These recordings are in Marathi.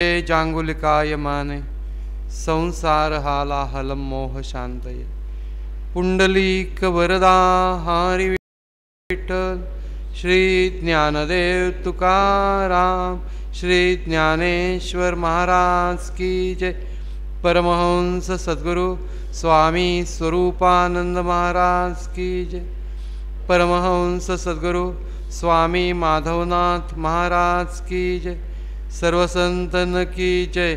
जांगुलिकाय माने संसार हाला हलम मोह शांतये पुंडलिक वरदा हरी विठ्ठल श्री ज्ञानदेव तुकाराम श्री ज्ञानेश्वर महाराज की जय। परमहंस सद्गुरु स्वामी स्वरूपानंद महाराज की जय। परमहंस सद्गुरु स्वामी माधवनाथ महाराज की जय। सर्व संतन की जय।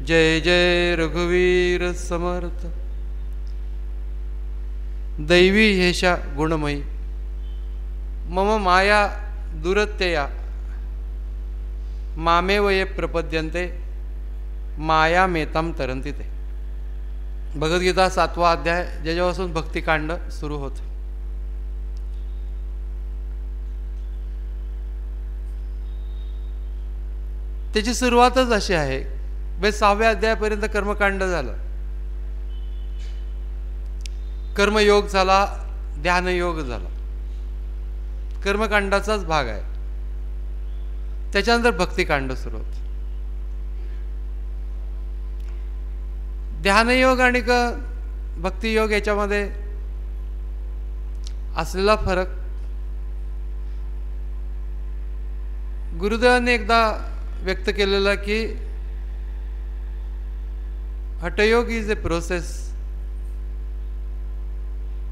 जय जय रघुवीर समर्थ। दैवी हेशा गुणमयी मम माया दुरत्यया मामेव ये प्रपद्यन्ते माया मेताम तरंती ते। भगवद्गीता 7वा अध्याय ज्याच्यापासून भक्तिकांड सुरू होत। त्याची सुरुवातच अशी आहे, 6व्या अध्यायापर्यंत कर्मकांड झालं, कर्मयोग झाला, ध्यानयोग झाला, कर्मकांडाचाच भाग आहे। त्याच्यानंतर भक्तिकांड सुरू होत। ध्यानयोग आणि भक्तियोग याच्यामध्ये असलेला फरक गुरुदेवांनी एकदा व्यक्त केलेला की हठयोग is a process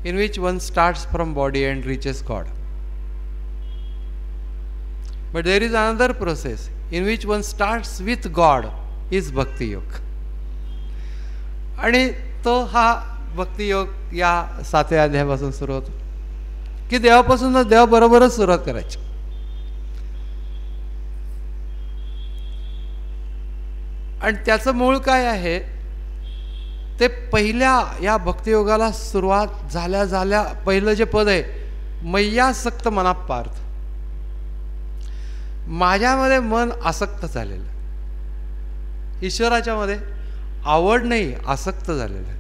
in which one starts from body and reaches God, but there is another process in which one starts with God is bhakti योग। आणि तो हा भक्ती योग या 7व्या अध्यायापासून सुरू होतो की देवापासूनच देवाबरोबरच सुरुवात करायची। आणि त्याचं मूळ काय आहे ते पहिल्या या भक्तियोगाला सुरुवात झाल्या झाल्या पहिलं जे पद आहे, मय्यासक्त मनात पार्थ, माझ्यामध्ये मन आसक्त झालेलं, ईश्वराच्या मध्ये आवड नाही, आसक्त झालेलं आहे।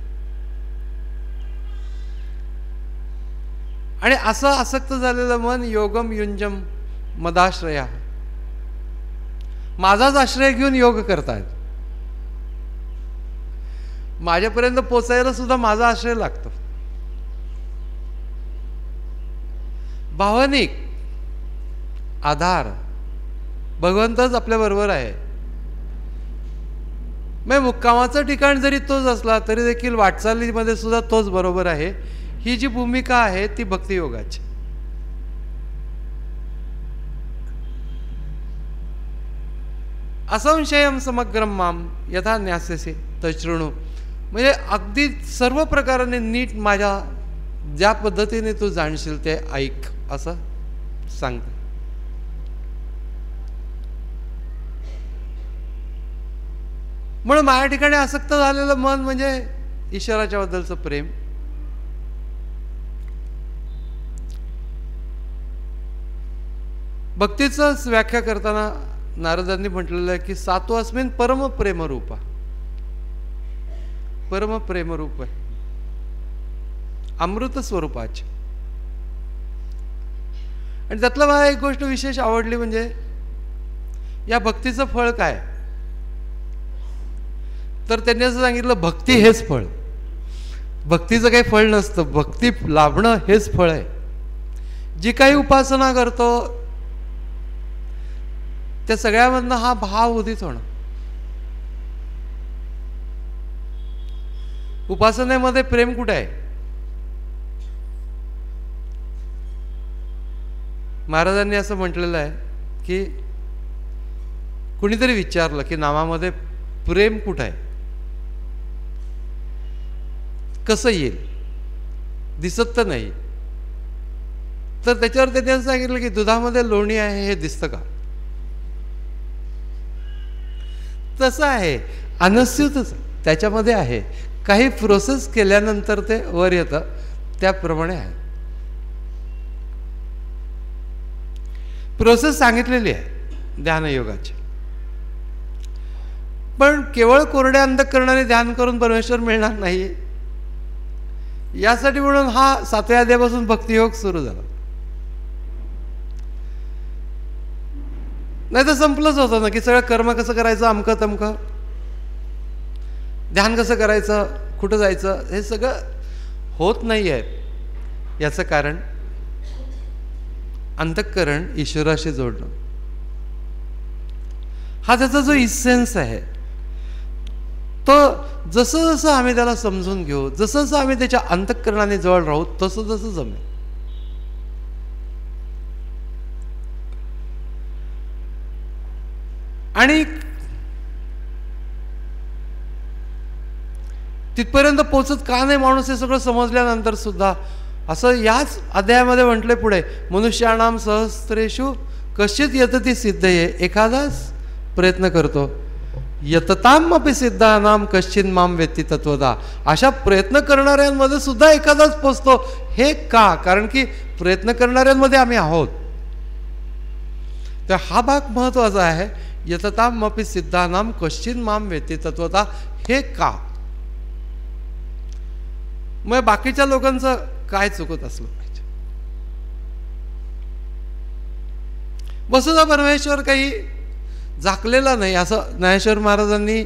आणि असं आसक्त झालेलं मन योगम युंजम मदाश्रया, माझाच आश्रय घेऊन योग करतायत। माझ्यापर्यंत पोचायला सुद्धा माझा आश्रय लागतो। भावनिक आधार भगवंतच आपल्या बरोबर आहे। मग मुक्कामाचं ठिकाण जरी तोच असला तरी देखील वाटचालीमध्ये सुद्धा तोच बरोबर आहे। ही जी भूमिका आहे ती भक्तियोगाची। असंशयम समग्रम माम यथा न्यास्यसे तशृणु, म्हणजे अगदी सर्व प्रकाराने नीट माझ्या ज्या पद्धतीने तू जाणशील ते ऐक असं सांगते। म्हणून माझ्या ठिकाणी आसक्त झालेलं मन म्हणजे ईश्वराच्या बद्दलचं प्रेम। भक्तीच व्याख्या करताना नारदांनी म्हटलेलं आहे की सात्वस्मिन परम प्रेमरूपा, परम प्रेमरूप आहे, अमृत स्वरूपाचे। आणि त्यातलं मला एक गोष्ट विशेष आवडली, म्हणजे या भक्तीचं फळ काय, तर त्यांनी असं सांगितलं भक्ती हेच फळ, भक्तीचं काही फळ नसतं, भक्ती लाभणं हेच फळ आहे। जी काही उपासना करतो त्या सगळ्यामधनं हा भाव उदित होणं। उपासनेमध्ये प्रेम कुठे आहे? महाराजांनी असं म्हटलेलं आहे की कुणीतरी विचारलं की नामामध्ये प्रेम कुठे आहे, कसं येईल, दिसत तर नाही। तर त्याच्यावर त्यांनी असं सांगितलं की दुधामध्ये लोणी आहे हे दिसतं का? तसं आहे, अनस्यूतच त्याच्यामध्ये आहे, काही प्रोसेस केल्यानंतर ते वर येतं, त्याप्रमाणे आहे। प्रोसेस सांगितलेली आहे ध्यानयोगाची। पण केवळ कोरड्या अंतःकरणाने ध्यान करून परमेश्वर मिळणार नाही, यासाठी म्हणून हा 7व्या अध्यायापासून भक्तियोग सुरू झाला। नाही तर संपलंच होतं ना, की सगळं कर्म कसं करायचं, अमकं तमकं, ध्यान कसं करायचं, कुठं जायचं, हे सगळं होत नाही आहे. याचं कारण अंतःकरण ईश्वराशी जोडणं, हा त्याचा जो इसेन्स आहे. तो जसं जसं आम्ही त्याला समजून घेऊ, जसं जसं आम्ही त्याच्या अंतःकरणाने जवळ राहू, तसं तसं जमेल. आणि तिथपर्यंत पोचत का नाही माणूस हे सगळं समजल्यानंतर सुद्धा, असं याच अध्यायामध्ये म्हटले पुढे, मनुष्याणाम सहस्रेषु कश्चित यतती सिद्धये, एखादाच प्रयत्न करतो, यतताम अपि सिद्धानाम कश्चिन माम वेत्ती तत्वदा. अशा प्रयत्न करणाऱ्यांमध्ये सुद्धा एखादाच पोचतो. हे का? कारण की प्रयत्न करणाऱ्यांमध्ये आम्ही आहोत. तर हा भाग महत्वाचा आहे. यतताम अपि सिद्धानाम कश्चिन माम वेत्ती तत्वदा. हे का? मग बाकीच्या लोकांचं काय चुकत असलं पाहिजे? वसुधा परमेश्वर काही झाकलेला नाही, असं ज्ञानेश्वर महाराजांनी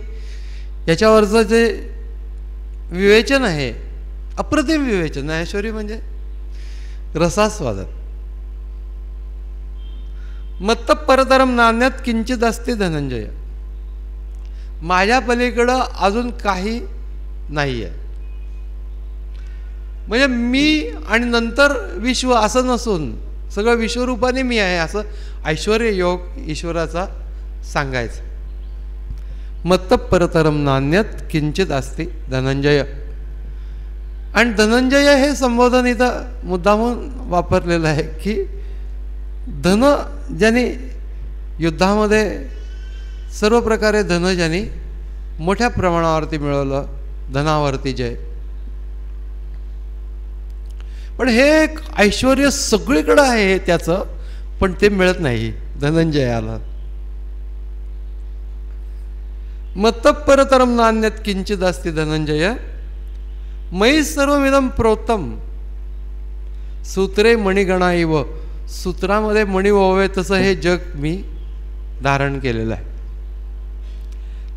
याच्यावरचं जे विवेचन आहे, अप्रतिम विवेचन. ज्ञानेश्वरी म्हणजे रसास्वादन. मत्त परतरम नान्यत किंचित असते धनंजय. माझ्या पलीकडं अजून काही नाही आहे. म्हणजे मी आणि नंतर विश्व असं नसून सगळं विश्वरूपाने मी आहे, असं ऐश्वर्य योग ईश्वराचा सांगायचं. मत्त परतरम नान्यत किंचित असते धनंजय. आणि धनंजय हे संबोधन इथं मुद्दामून वापरलेलं आहे, की धन ज्यांनी युद्धामध्ये सर्व प्रकारे धन ज्यांनी मोठ्या प्रमाणावरती मिळवलं, धनावरती जय. पण हे एक ऐश्वर्य सगळीकडं आहे त्याचं, पण ते मिळत नाही धनंजयाला. मत्त परतरम नान्यत किंचित अस्ति धनंजय मयि सर्वमिदं प्रोत्तम सूत्रे मणिगणा इव. सूत्रामध्ये मणी ओवे तसं हे जग मी धारण केलेलं आहे.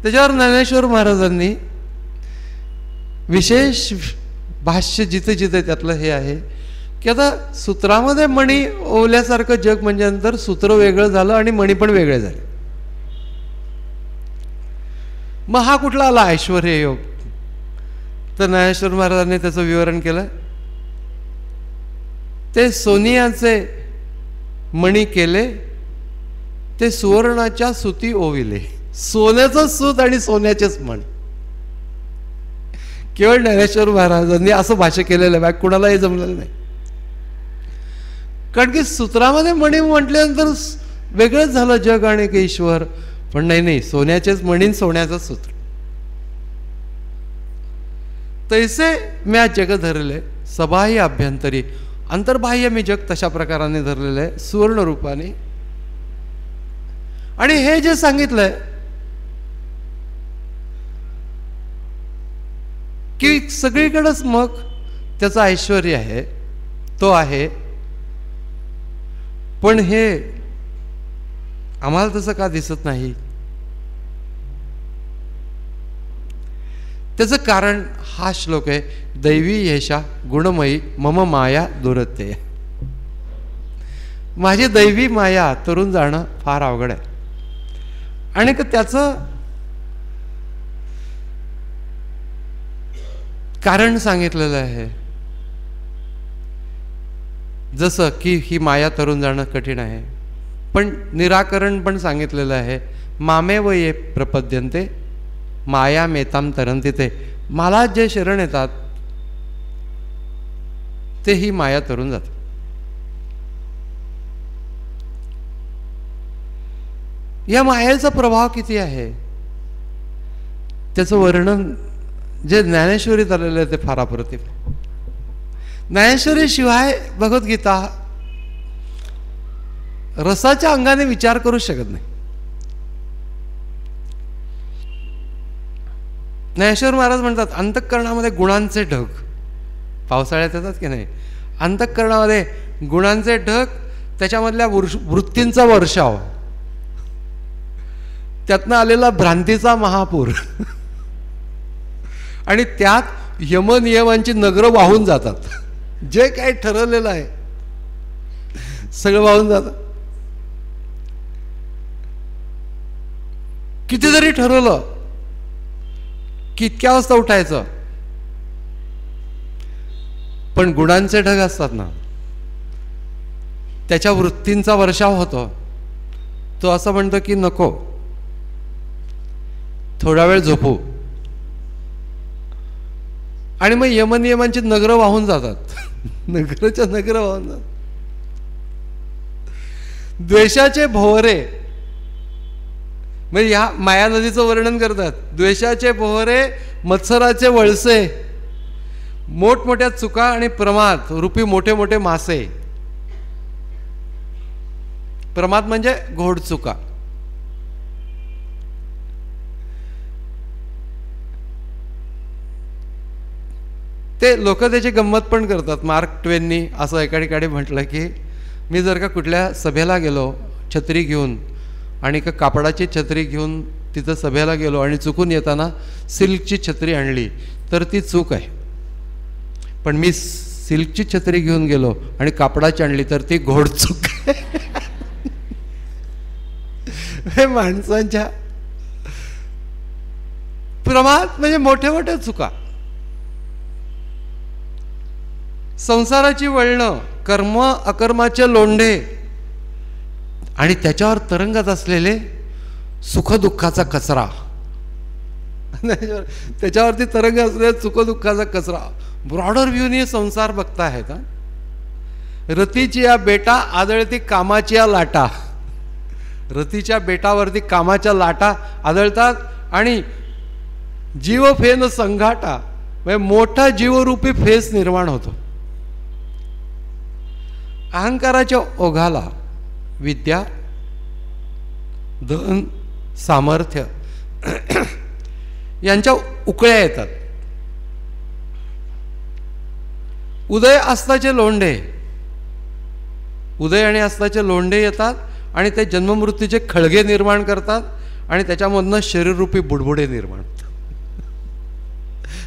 त्याच्यावर ज्ञानेश्वर महाराजांनी विशेष भाष्य जिथे जिथे त्यातलं हे आहे, की आता सूत्रामध्ये मणी ओवल्यासारखं जग म्हणजे नंतर सूत्र वेगळं झालं आणि मणी पण वेगळे झाले. मग हा कुठला आला ऐश्वर्य योग? तर ज्ञानेश्वर महाराजांनी त्याचं विवरण केलं. ते सोनियाचे मणी केले, ते सुवर्णाच्या सुती ओविले. सोन्याचं सूत आणि सोन्याचेच मण. केवळ ज्ञानेश्वर महाराजांनी असं भाष्य केलेलं आहे, कुणालाही जमलेलं नाही. कारण की सूत्रामध्ये मणी म्हटल्यानंतर वेगळंच झालं जग आणि ईश्वर. पण नाही, सोन्याचेच मणी, सोन्याचं सूत्र. तैसे म्या जग धरले सबाही अभ्यंतरी. अंतर्बाह्य मी जग तशा प्रकाराने धरलेलं आहे, सुवर्ण रूपाने. आणि हे जे सांगितलंय की सगळीकडेच मग त्याचं ऐश्वर्य आहे, तो आहे. पण हे आम्हाला तसं का दिसत नाही? त्याचं कारण हा श्लोक आहे, दैवी येशा गुणमयी मम माया दुरत्य. माझी दैवी माया तरुण जाणं फार अवघड आहे. आणि त्याचं कारण सांगितलेलं आहे. जसं की ही माया तरुण जाणं कठीण आहे, पण निराकरण पण सांगितलेलं आहे. मामेव ये प्रपद्यन्ते माया मेताम तरंती. ते मला जे शरण येतात ते ही माया तरून जातात. या मायेचा प्रभाव किती आहे त्याचं वर्णन जे ज्ञानेश्वरीत आलेलं आहे ते फार अप्रतिम. ज्ञानेश्वरी शिवाय भगवद्गीता रसाच्या अंगाने विचार करू शकत नाही. ज्ञानेश्वर महाराज म्हणतात, अंतःकरणामध्ये गुणांचे ढग. पावसाळ्यात येतात की नाही, अंतःकरणामध्ये गुणांचे ढग, त्याच्यामधल्या वृत्तींचा वर्षाव. त्यातनं आलेला भ्रांतीचा महापूर आणि त्यात यमनियमांची नगरं वाहून जातात. जे काही ठरवलेलं आहे सगळं वाहून जातं. किती जरी ठरवलं की इतक्या वाजता उठायचं, पण गुणांचे ढग असतात ना, त्याच्या वृत्तींचा वर्षाव होतो. तो असं म्हणतो की नको, थोडा वेळ झोपू. आणि मग यमनियमांची नगरं वाहून जातात. नगरच्या नगरं वाहून जातात. द्वेषाचे भोवरे, म्हणजे ह्या माया नदीचं वर्णन करतात. द्वेषाचे भोवरे, मत्सराचे वळसे, मोठमोठ्या चुका आणि प्रमाद रूपी मोठे मोठे मासे. प्रमाद म्हणजे घोडचुका. ते लोक त्याची गंमत पण करतात. मार्क ट्वेननी असं एका ठिकाणी म्हटलं की मी जर का कुठल्या सभेला गेलो छत्री घेऊन आणि का कापडाची छत्री घेऊन तिथं सभेला गेलो आणि चुकून येताना सिल्कची छत्री आणली तर ती चूक आहे. पण मी सिल्कची छत्री घेऊन गेलो आणि कापडाची आणली तर ती घोडचूक आहे. माणसांच्या प्रमाद म्हणजे मोठ्या मोठ्या चुका. संसाराची वळणं, कर्म अकर्माचे लोंढे आणि त्याच्यावर तरंगत असलेले सुखदुःखाचा कचरा. त्याच्यावरती तरंग असलेला सुखदुःखाचा कचरा. ब्रॉडर व्ह्यूने संसार बघता आहेत. रतीची या बेटा आदळती कामाची या लाटा. रतीच्या बेटावरती कामाच्या लाटा आदळतात आणि जीवफेन संघाटा, म्हणजे मोठा जीवरूपी फेस निर्माण होतो. अहंकाराच्या ओघाला विद्या, धन, सामर्थ्य यांच्या उकळ्या येतात. उदय अस्ताचे लोंढे, उदय आणि अस्ताचे लोंढे येतात आणि ते जन्ममृत्यूचे खळगे निर्माण करतात आणि त्याच्यामधनं शरीररूपी बुडबुडे निर्माण होतात.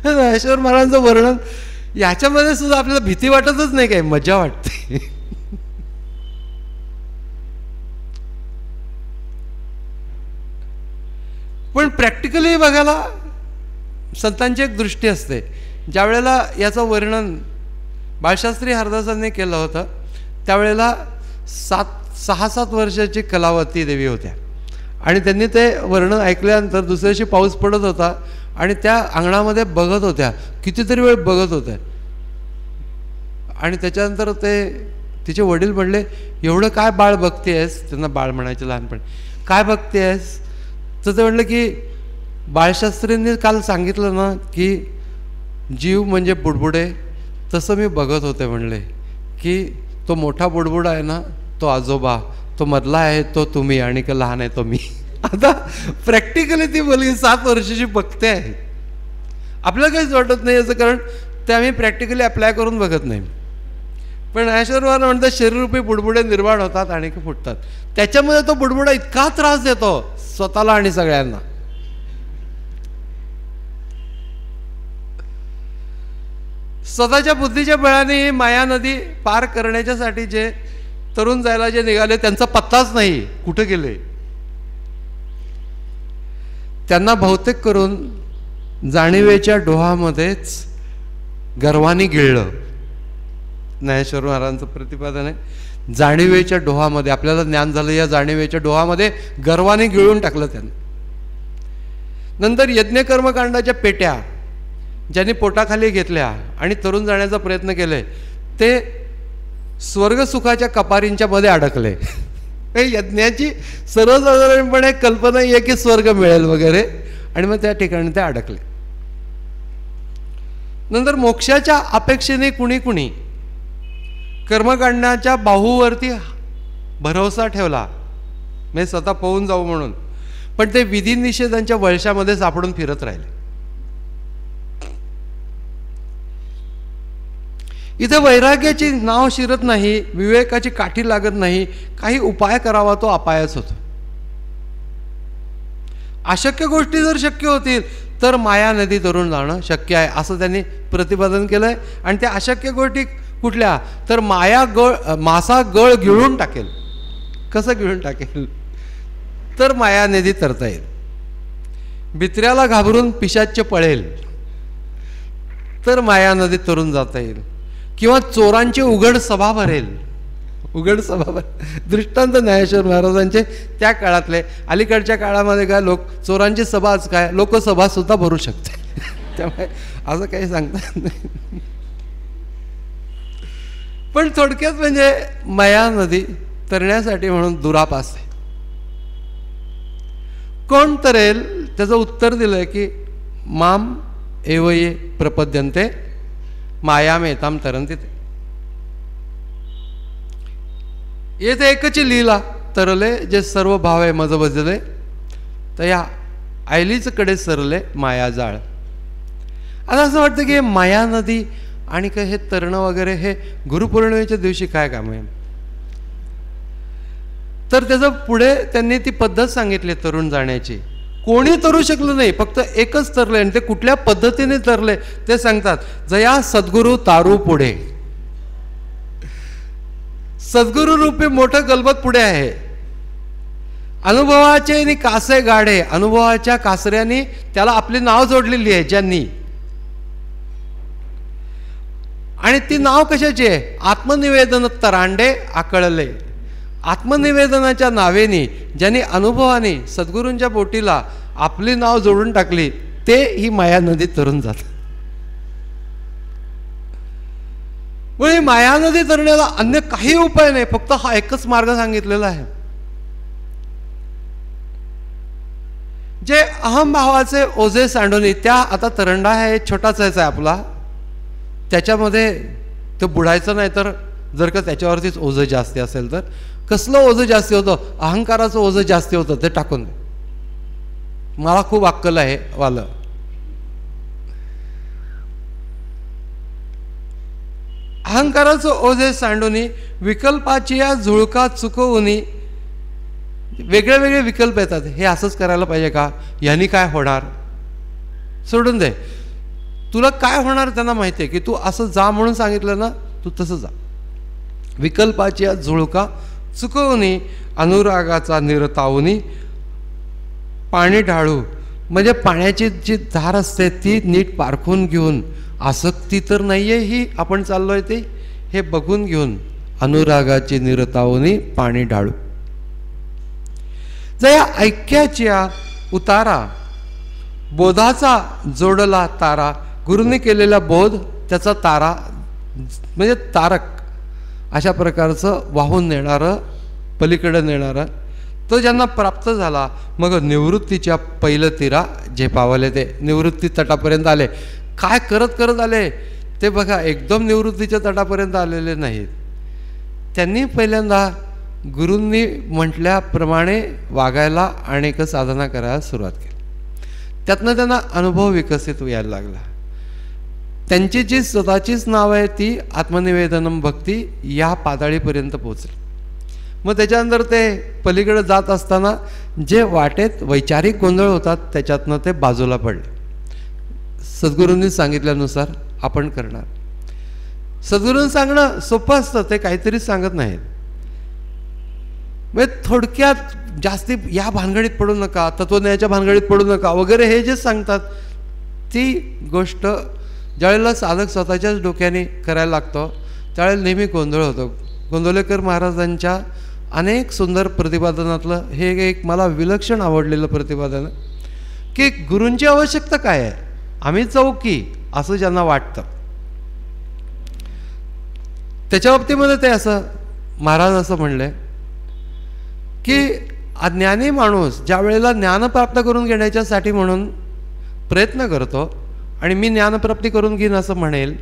ज्ञानेश्वर महाराजांचं वर्णन याच्यामध्ये सुद्धा आपल्याला भीती वाटतच नाही, काय मजा वाटते. पण प्रॅक्टिकली बघायला संतांची एक दृष्टी असते. ज्या वेळेला याचं वर्णन बाळशास्त्री हरदासांनी केलं होतं त्यावेळेला 6-7 वर्षाची कलावती देवी होत्या आणि त्यांनी ते वर्णन ऐकल्यानंतर दुसऱ्या दिवशी पाऊस पडत होता आणि त्या अंगणामध्ये बघत होत्या, कितीतरी वेळ बघत होत्या. आणि त्याच्यानंतर ते तिचे वडील म्हणले, एवढं काय बाळ बघतेस? त्यांना बाळ म्हणायचे लहानपणी. काय बघतेस? तर ते म्हणलं की बाळशास्त्रींनी काल सांगितलं ना की जीव म्हणजे बुडबुडे, तसं मी बघत होते. म्हणले की तो मोठा बुडबुड आहे ना तो आजोबा, तो मधला आहे तो तुम्ही आणि का लहान आहे तो मी. आता प्रॅक्टिकली ती मुलगी 7 वर्षाची बघते आहे. आपल्याला काहीच वाटत नाही याचं, कारण ते आम्ही प्रॅक्टिकली अप्लाय करून बघत नाही. पण ज्ञानेश्वर म्हणतात शरीररूपी बुडबुडे निर्माण होतात आणि फुटतात. त्याच्यामध्ये तो बुडबुडा इतका त्रास देतो स्वतःला आणि सगळ्यांना. स्वतःच्या बुद्धीच्या बळाने माया नदी पार करण्याच्यासाठी जे तरुण जायला जे निघाले त्यांचा पत्ताच नाही कुठे गेले. त्यांना बहुतेक करून जाणीवेच्या डोहामध्येच गर्वाने गिळलं. ज्ञानेश्वर महाराजांचं प्रतिपादन आहे, जाणीवेच्या डोहामध्ये आपल्याला ज्ञान झालं, या जाणीवेच्या डोहामध्ये गर्वाने गिळून टाकलं त्यांना. नंतर यज्ञकर्मकांडाच्या पेट्या ज्यांनी पोटाखाली घेतल्या आणि तरुण जाण्याचा प्रयत्न केले ते स्वर्गसुखाच्या कपारींच्या मध्ये अडकले. यज्ञाची सर्वसाधारणपणे कल्पना आहे की स्वर्ग मिळेल वगैरे, आणि मग त्या ठिकाणी ते अडकले. नंतर मोक्षाच्या अपेक्षेने कुणी कुणी कर्मकांडाच्या बाहूवरती भरोसा ठेवला, म्हणजे स्वतः पोहून जाऊ म्हणून, पण ते विधिनिषेधांच्या वळशामध्ये सापडून फिरत राहिले. इथे वैराग्याची नाव शिरत नाही, विवेकाची काठी लागत नाही, काही उपाय करावा तो अपायच होतो. अशक्य गोष्टी जर शक्य होतील तर माया नदी तरुण जाणं शक्य आहे असं त्यांनी प्रतिपादन केलं आहे. आणि त्या अशक्य गोष्टी कुठल्या तर मासा गळ गिळून टाकेल. कसं गिळून टाकेल तर माया नदी तरता येईल. भित्र्याला घाबरून पिशाच्य पळेल तर माया नदी तरुण जाता येईल. किंवा चोरांची उघड सभा भरेल. उघड सभा दृष्टांत ज्ञानेश्वर महाराजांचे त्या काळातले. अलीकडच्या काळामध्ये काय चोरांची सभाच काय लोकसभा सुद्धा भरू शकते. त्यामुळे असं काही सांगतात नाही. पण थोडक्यात म्हणजे माया नदी तरण्यासाठी म्हणून दुरापास आहे. कोण तरेल त्याचं उत्तर दिलंय की माम एव ये प्रपद्यन्ते मायामेताम तरंती. येथे एकची लीला तरले जे सर्व भाव आहे मज बजले तर या आयलीच कडे सरले मायाजाळ. आता असं वाटतं की माया नदी आणि काय हे तरणं वगैरे हे गुरुपौर्णिमेच्या दिवशी काय काम आहे. तर त्याचं पुढे त्यांनी ती पद्धत सांगितली तरुण जाण्याची. कोणी तरू शकलं नाही, फक्त एकच तरले. आणि ते कुठल्या पद्धतीने तरले ते सांगतात. जया सद्गुरू तारू पुढे. सद्गुरू रूपी मोठं गलबत पुढे आहे. अनुभवाचे आणि कासे गाढे, अनुभवाच्या कासऱ्यांनी त्याला आपली नाव जोडलेली आहे ज्यांनी. आणि ती नाव कशाची आहे. आत्मनिवेदन तरांडे आकळले. आत्मनिवेदनाच्या नावेनी ज्यांनी अनुभवाने सद्गुरूंच्या बोटीला आपली नाव जोडून टाकली ते ही माया नदी तरून जातात. म्हणजे माया नदी तरण्याला अन्य काही उपाय नाही, फक्त हा एकच मार्ग सांगितलेला आहे. जे अहमभावाचे ओझे सांडून त्या आता तरंडा आहे छोटासाच आहे आपला, त्याच्यामध्ये तो बुडायचं नाही. तर जर का त्याच्यावरतीच ओझं जास्ती असेल तर कसलं ओझं जास्ती होतं. अहंकाराचं ओझं जास्ती होतं ते टाकून दे. मला खूप अक्कल आहे वालं. अहंकाराचं ओझे सांडूनी विकल्पाची या झुळका चुकवूनी. वेगळे वेगळे विकल्प येतात. हे असंच करायला पाहिजे का, यांनी काय होणार, सोडून दे. तुला काय होणार त्यांना माहिती आहे की तू असं जा म्हणून सांगितलं ना, तू तसं जा. विकल्पाची या झुळका चुकवूनी अनुरागाचा निरतावनी पाणी ढाळू. म्हणजे पाण्याची जी धार असते ती नीट पारखून घेऊन, आसक्ती तर नाहीये ही आपण चाललोय ते हे बघून घेऊन अनुरागाची निरतावनी पाणी ढाळू. जया ऐक्याच्या उतारा बोधाचा जोडला तारा. गुरूंनी केलेला बोध त्याचा तारा म्हणजे तारक अशा प्रकारचं वाहून नेणारं पलीकडे नेणारं तो ज्यांना प्राप्त झाला मग निवृत्तीच्या पहिलं तीरा झेपावले. ते निवृत्ती तटापर्यंत आले. काय करत करत आले ते बघा, एकदम निवृत्तीच्या तटापर्यंत आलेले नाहीत. त्यांनी पहिल्यांदा गुरूंनी म्हटल्याप्रमाणे वागायला आणि साधना करायला सुरुवात केली. त्यातनं त्यांना अनुभव विकसित व्हायला लागला. त्यांची जी स्वतःचीच नाव आहे ती आत्मनिवेदनम भक्ती या पातळीपर्यंत पोहोचली. मग त्याच्यानंतर ते पलीकडे जात असताना जे वाटेत वैचारिक गोंधळ होतात त्याच्यातनं ते बाजूला पडले. सद्गुरूंनी सांगितल्यानुसार आपण करणार. सद्गुरूंनी सांगणं सोपं असतं, ते काहीतरी सांगत नाहीत. म्हणजे थोडक्यात जास्ती या भानगडीत पडू नका, तत्वज्ञानाच्या भानगडीत पडू नका वगैरे हे जे सांगतात ती गोष्ट ज्यावेळेला साधक स्वतःच्याच डोक्याने करायला लागतो त्यावेळेला नेहमी गोंधळ होतो. गोंदवलेकर महाराजांच्या अनेक सुंदर प्रतिपादनातलं हे एक मला विलक्षण आवडलेलं प्रतिपादन की गुरूंची आवश्यकता काय आहे, आम्ही जाऊ की असं ज्यांना वाटतं. त्याच्या बाबतीमध्ये ते असं महाराज असं म्हणले की अज्ञानी माणूस ज्या वेळेला ज्ञान प्राप्त करून घेण्याच्यासाठी म्हणून प्रयत्न करतो आणि मी ज्ञानप्राप्ती करून घेईन असं म्हणेल,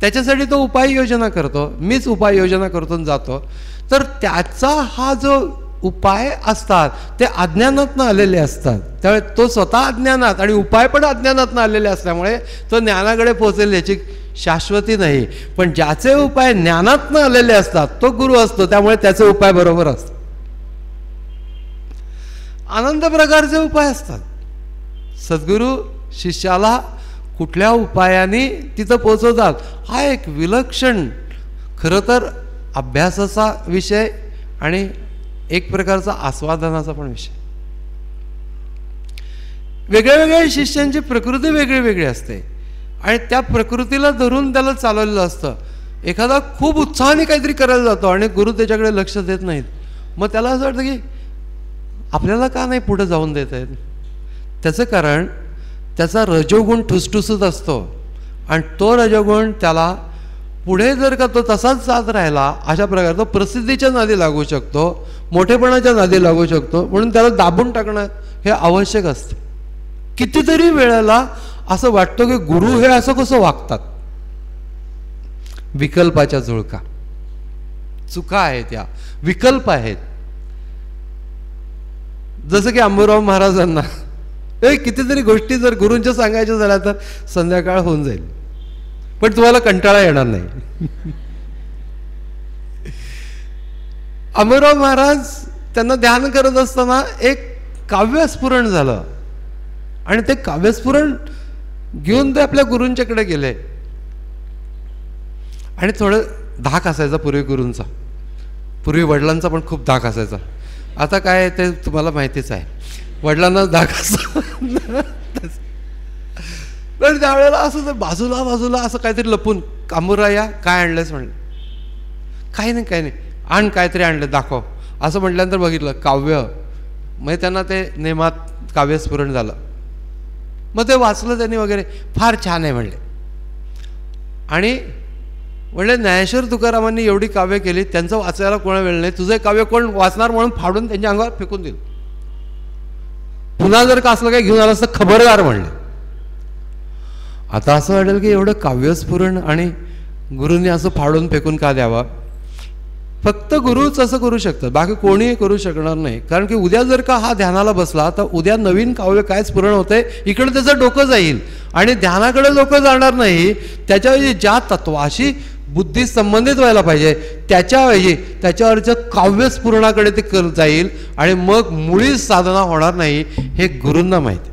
त्याच्यासाठी तो उपाययोजना करतो, मीच उपाययोजना करतो जातो, तर त्याचा हा जो उपाय असतात ते अज्ञानातनं आलेले असतात. त्यामुळे तो स्वतः अज्ञानात आणि उपाय पण अज्ञानातनं आलेले असल्यामुळे तो ज्ञानाकडे पोहोचेल याची शाश्वती नाही. पण ज्याचे उपाय ज्ञानातनं आलेले असतात तो गुरु असतो, त्यामुळे त्याचे उपाय बरोबर असतात. अनंत प्रकारचे उपाय असतात. सद्गुरू शिष्याला कुठल्या उपायाने तिथं पोचवतात हा एक विलक्षण खरं तर अभ्यासाचा विषय आणि एक प्रकारचा आस्वादनाचा पण विषय. वेगळ्या वेगळ्या शिष्यांची प्रकृती वेगळी वेगळी असते आणि त्या प्रकृतीला धरून त्याला चालवलेलं असतं. एखादा खूप उत्साहाने काहीतरी करायला जातो आणि गुरु त्याच्याकडे लक्ष देत नाहीत, मग त्याला असं वाटतं की आपल्याला का नाही पुढे जाऊन देत आहेत. त्याचं कारण त्याचा रजोगुण ठुसठुसत असतो आणि तो रजोगुण त्याला पुढे जर का तो तसाच जात राहिला अशा प्रकारे तो प्रसिद्धीच्या नादी लागू शकतो, मोठेपणाच्या नादी लागू शकतो. म्हणून त्याला दाबून टाकणं हे आवश्यक असतं. कितीतरी वेळेला असं वाटतं की गुरु हे असं कसं वागतात. विकल्पाच्या झुळका चुका आहेत, त्या विकल्प आहेत. जसं की अंबुराव महाराजांना कितीतरी गोष्टी जर गुरूंच्या सांगायच्या झाल्या तर संध्याकाळ होऊन जाईल, पण तुम्हाला कंटाळा येणार नाही. अंबुराव महाराज त्यांना ध्यान करत असताना एक काव्यस्फुरण झालं आणि ते काव्यस्फुरण घेऊन ते आपल्या गुरूंच्याकडे गेले. आणि थोडं धाक असायचा पूर्वी गुरूंचा, पूर्वी वडिलांचा पण खूप धाक असायचा. आता काय ते तुम्हाला माहितीच आहे, वडिलांना धाक असा. पण त्यावेळेला असं बाजूला बाजूला असं काहीतरी लपून, अंबुराया काय आणलंयस म्हणलं. काही नाही काही नाही, आण काहीतरी आणलं दाखव असं म्हटल्यानंतर बघितलं काव्य. मग त्यांना ते नेमात काव्यस्फुरण झालं. मग ते वाचलं त्यांनी वगैरे, फार छान आहे म्हणले. आणि म्हणले ज्ञानेश्वर तुकारामांनी एवढी काव्य केली, त्यांचं वाचायला कोणा वेळ नाही, तुझं काव्य कोण वाचणार म्हणून फाडून त्यांच्या अंगावर फेकून दिलं. पुन्हा जर का असलं काय घेऊन आलं असतं खबरदार म्हणले. आता असं वाटेल की एवढं काव्यस्फुरण आणि गुरूंनी असं फाडून फेकून का द्यावा. फक्त गुरुच असं करू शकतात, बाकी कोणीही करू शकणार नाही. कारण की उद्या जर का हा ध्यानाला बसला तर उद्या नवीन काव्य काय स्फुरण होते इकडे त्याचं डोकं जाईल आणि ध्यानाकडे डोकं जाणार नाही. त्याच्याऐवजी ज्या तत्वाशी बुद्धी संबंधित व्हायला पाहिजे त्याच्याऐवजी त्याच्यावरच्या काव्यस्फुरणाकडे ते जाईल आणि मग मुळीच साधना होणार नाही, हे गुरूंना माहिती.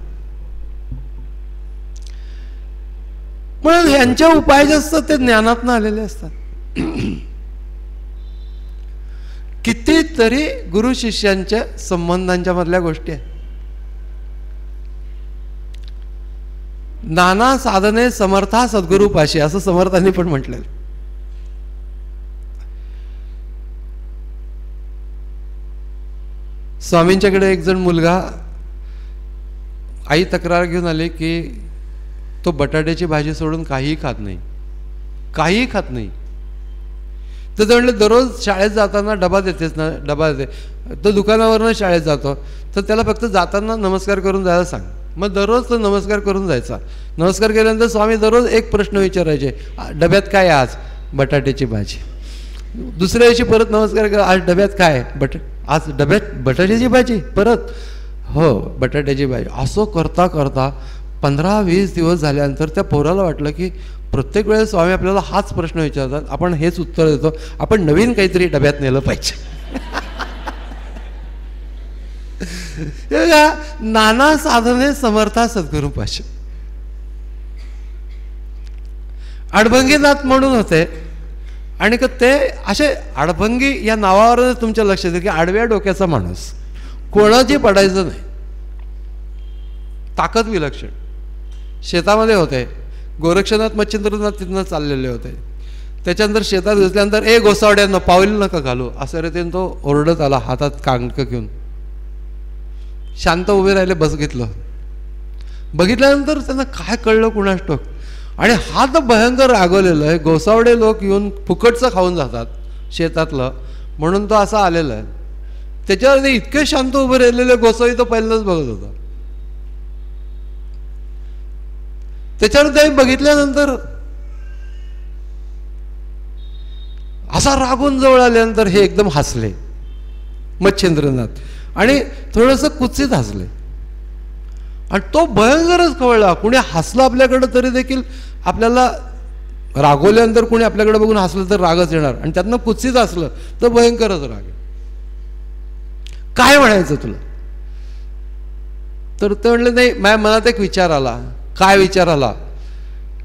म्हणून यांच्या उपाय जे असतात ते ज्ञानातनं आलेले असतात. कितीतरी गुरु शिष्यांच्या संबंधांच्या मधल्या गोष्टी आहेत. नाना साधने समर्था सद्गुरूपाशी असं समर्थांनी पण म्हटलेलं. स्वामींच्याकडे एक जण मुलगा, आई तक्रार घेऊन आली की तो बटाट्याची भाजी सोडून काहीही खात नाही, काहीही खात नाही. तर ते म्हणले दररोज शाळेत जाताना डबा देतेस ना, डबा देते. तो दुकानावरनं शाळेत जातो तर त्याला फक्त जाताना नमस्कार करून जायला सांग. मग दररोज तो नमस्कार करून जायचा. नमस्कार केल्यानंतर स्वामी दररोज एक प्रश्न विचारायचे, डब्यात काय आज? बटाट्याची भाजी. दुसऱ्या दिवशी परत नमस्कार कर, आज डब्यात काय? आज डब्यात बटाट्याची भाजी. परत हो बटाट्याची भाजी. असं करता करता 15-20 दिवस झाल्यानंतर त्या पोराला वाटलं की प्रत्येक वेळेस स्वामी आपल्याला हाच प्रश्न विचारतात, आपण हेच उत्तर देतो, आपण नवीन काहीतरी डब्यात नेलं पाहिजे. नाना साधने समर्था सद्गुरूपाशी. अडभंगीनाथ म्हणून होते आणि ते असे अडभंगी या नावावर तुमच्या लक्षात येईल की आडव्या डोक्याचा माणूस, कोणाची पडायचं नाही, ताकद विलक्षण. शेतामध्ये होते, गोरक्षनाथ मच्छिंद्रनाथ तिथनं चाललेले होते. त्याच्यानंतर शेतात घुसल्यानंतर ए गोसावड्यांना पाऊल नका घालू असं रीतीने तो ओरडत आला हातात कांक घेऊन. शांत उभे राहिले, बस घेतलं. बघितल्यानंतर त्यांना काय कळलं कुणास ठाऊक, आणि हा तर भयंकर रागवलेलं आहे. गोसावडे लोक येऊन फुकटचं खाऊन जातात शेतातलं म्हणून तो असा आलेला आहे. त्याच्यावर ते इतके शांत उभे राहिलेले गोसावी तो पहिल्यांदाच बघत होता. त्याच्यावर ते बघितल्यानंतर असा रागून जवळ आल्यानंतर हे एकदम हसले मच्छिंद्रनाथ आणि थोडंसं कुत्सित हसले. आणि तो भयंकरच खवळला. कुणी हसलं आपल्याकडं तरी देखील आपल्याला रागवल्यानंतर कुणी आपल्याकडे बघून हसलं तर रागच येणार, आणि त्यातनं कुत्सित हसलं तर भयंकरच राग. काय म्हणायचं तुला? तर ते म्हणले नाही, माझ्या मनात एक विचार आला. काय विचार आला?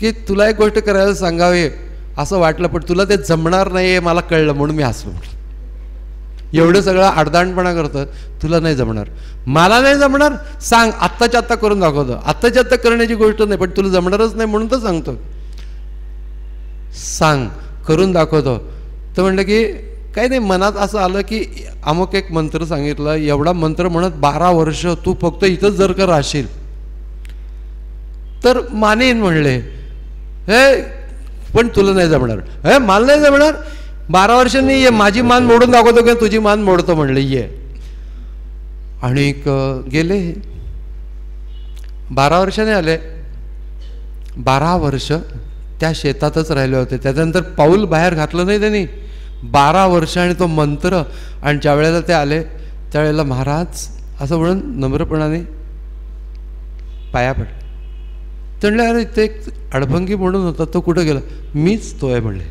की तुला एक गोष्ट करायला सांगावी असं वाटलं, पण तुला ते जमणार नाही हे मला कळलं, म्हणून मी हसलो. एवढं सगळं आडदाणपणा करतं, तुला नाही जमणार. मला नाही जमणार, सांग, आत्ताच्या आत्ता करून दाखवतो. आत्ताच्या आत्ता करण्याची गोष्ट नाही, पण तुला जमणारच नाही म्हणून तर सांगतो. सांग, करून दाखवतो. तर म्हणलं की काही नाही, मनात असं आलं की अमुक एक मंत्र सांगितलं, एवढा मंत्र म्हणत 12 वर्ष तू फक्त इथंच जर का राहशील तर मानेन म्हणले. हे पण तुला नाही जमणार. हे मला नाही जमणार, 12 वर्षांनी ये, माझी मान मोडून दाखवतो किंवा तुझी मान मोडतो म्हणले, ये. आणि गेले. 12 वर्षाने आले. 12 वर्ष त्या शेतातच राहिले होते. त्याच्यानंतर पाऊल बाहेर घातलं नाही त्यांनी. 12 वर्ष आणि तो मंत्र. आणि ज्या वेळेला ते आले त्यावेळेला महाराज असं म्हणून नम्रपणाने पाया पडले. ते म्हणले, अरे ते अडभंगी म्हणून होता, तो कुठं गेला? मीच तो आहे म्हणले.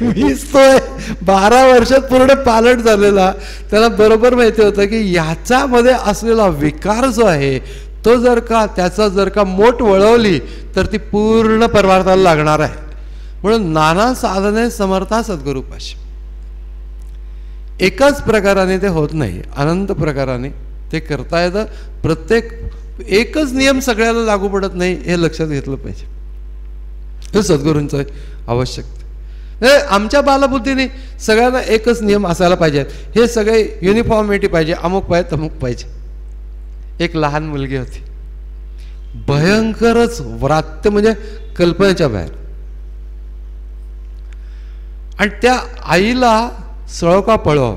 मीच तो आहे. 12 वर्षात पूर्ण पालट झालेला. त्याला बरोबर माहिती होतं की ह्याच्यामध्ये असलेला विकार जो आहे तो जर का त्याचा जर का मोठ वळवली तर ती पूर्ण परमार्थाला लागणार आहे. म्हणून नाना साधने समर्था सद्गुरूपाशी. एकाच प्रकाराने ते होत नाही, अनंत प्रकाराने ते करता येतं. प्रत्येक एकच नियम सगळ्याला लागू पडत नाही, हे लक्षात घेतलं पाहिजे. हे सद्गुरूंचं आवश्यकता. आमच्या बालबुद्धीने सगळ्यांना एकच नियम असायला पाहिजेत, हे सगळे युनिफॉर्मिटी पाहिजे, अमुक पाहिजे तमुक पाहिजे. एक लहान मुलगी होती, भयंकरच व्रात्य म्हणजे कल्पनेच्या बाहेर. आणि त्या आईला सळो का पळो,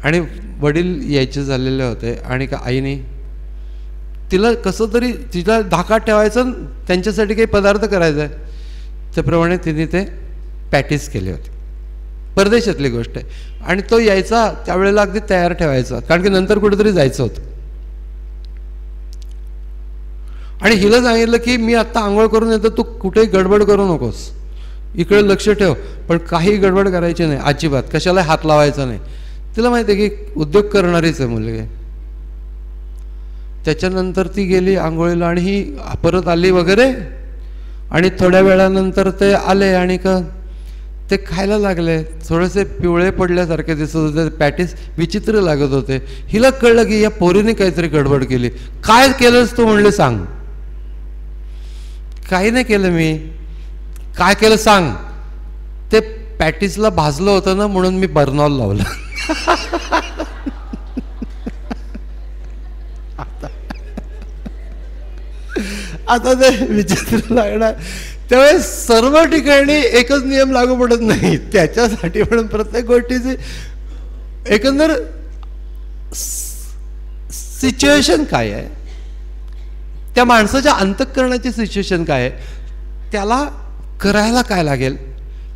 आणि वडील यायचे झालेले होते. आणि का आईने तिला कसं तरी तिला धाकात ठेवायचं, त्यांच्यासाठी काही पदार्थ करायचा आहे. त्याप्रमाणे तिने ते पॅटीस केले होते. परदेशातली गोष्ट आहे. आणि तो यायचा त्यावेळेला अगदी तयार ठेवायचा, कारण की नंतर कुठेतरी जायचं होतं. आणि हिला सांगितलं की मी आत्ता आंघोळ करून येतो, तू कुठेही गडबड करू नकोस, इकडे लक्ष ठेव, पण काही गडबड करायची नाही अजिबात, कशाला हात लावायचा नाही. तिला माहिती आहे की उद्योग करणारीच आहे मुलगी. त्याच्यानंतर ती गेली आंघोळीला आणि ही परत आली वगैरे. आणि थोड्या वेळानंतर ते आले आणि ते खायला लागले. थोडेसे पिवळे पडल्यासारखे दिसत होते, पॅटीस विचित्र लागत होते. हिला कळलं की या पोरीने काहीतरी गडबड केली. काय केलंस तू म्हणले, सांग. काही नाही केलं मी. काय केलं सांग. ते पॅटीसला भाजलं होतं ना, म्हणून मी बर्नॉल लावलं. आता ते विचित्र लागणार. त्यावेळेस सर्व ठिकाणी एकच नियम लागू पडत नाही. त्याच्यासाठी म्हणून प्रत्येक गोष्टीची एकंदर सिच्युएशन काय आहे, त्या माणसाच्या अंतःकरणाची सिच्युएशन काय आहे, त्याला करायला काय लागेल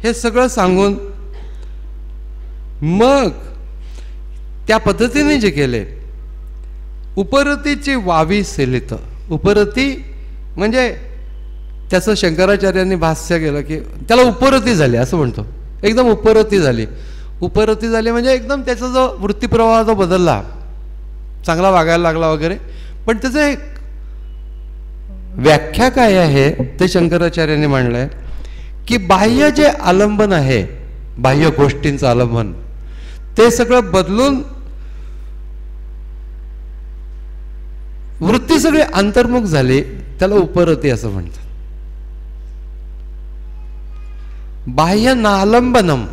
हे सगळं सांगून मग त्या पद्धतीने जे केले. उपरतीची वावी सेलित. उपरती म्हणजे त्याचं शंकराचार्यांनी भाष्य केलं की त्याला उपरती झाली असं म्हणतो. एकदम उपरती झाली. उपरती झाली म्हणजे एकदम त्याचा जो वृत्तीप्रवाह जो बदलला, चांगला वागायला लागला वगैरे. पण त्याचं एक व्याख्या काय आहे ते शंकराचार्यांनी म्हणलंय की बाह्य जे आलंबन आहे, बाह्य गोष्टींचं आलंबन, ते सगळं बदलून वृत्ती सगळी अंतर्मुख झाली, त्याला उपरती असं म्हणतात. बाह्य नालंबनम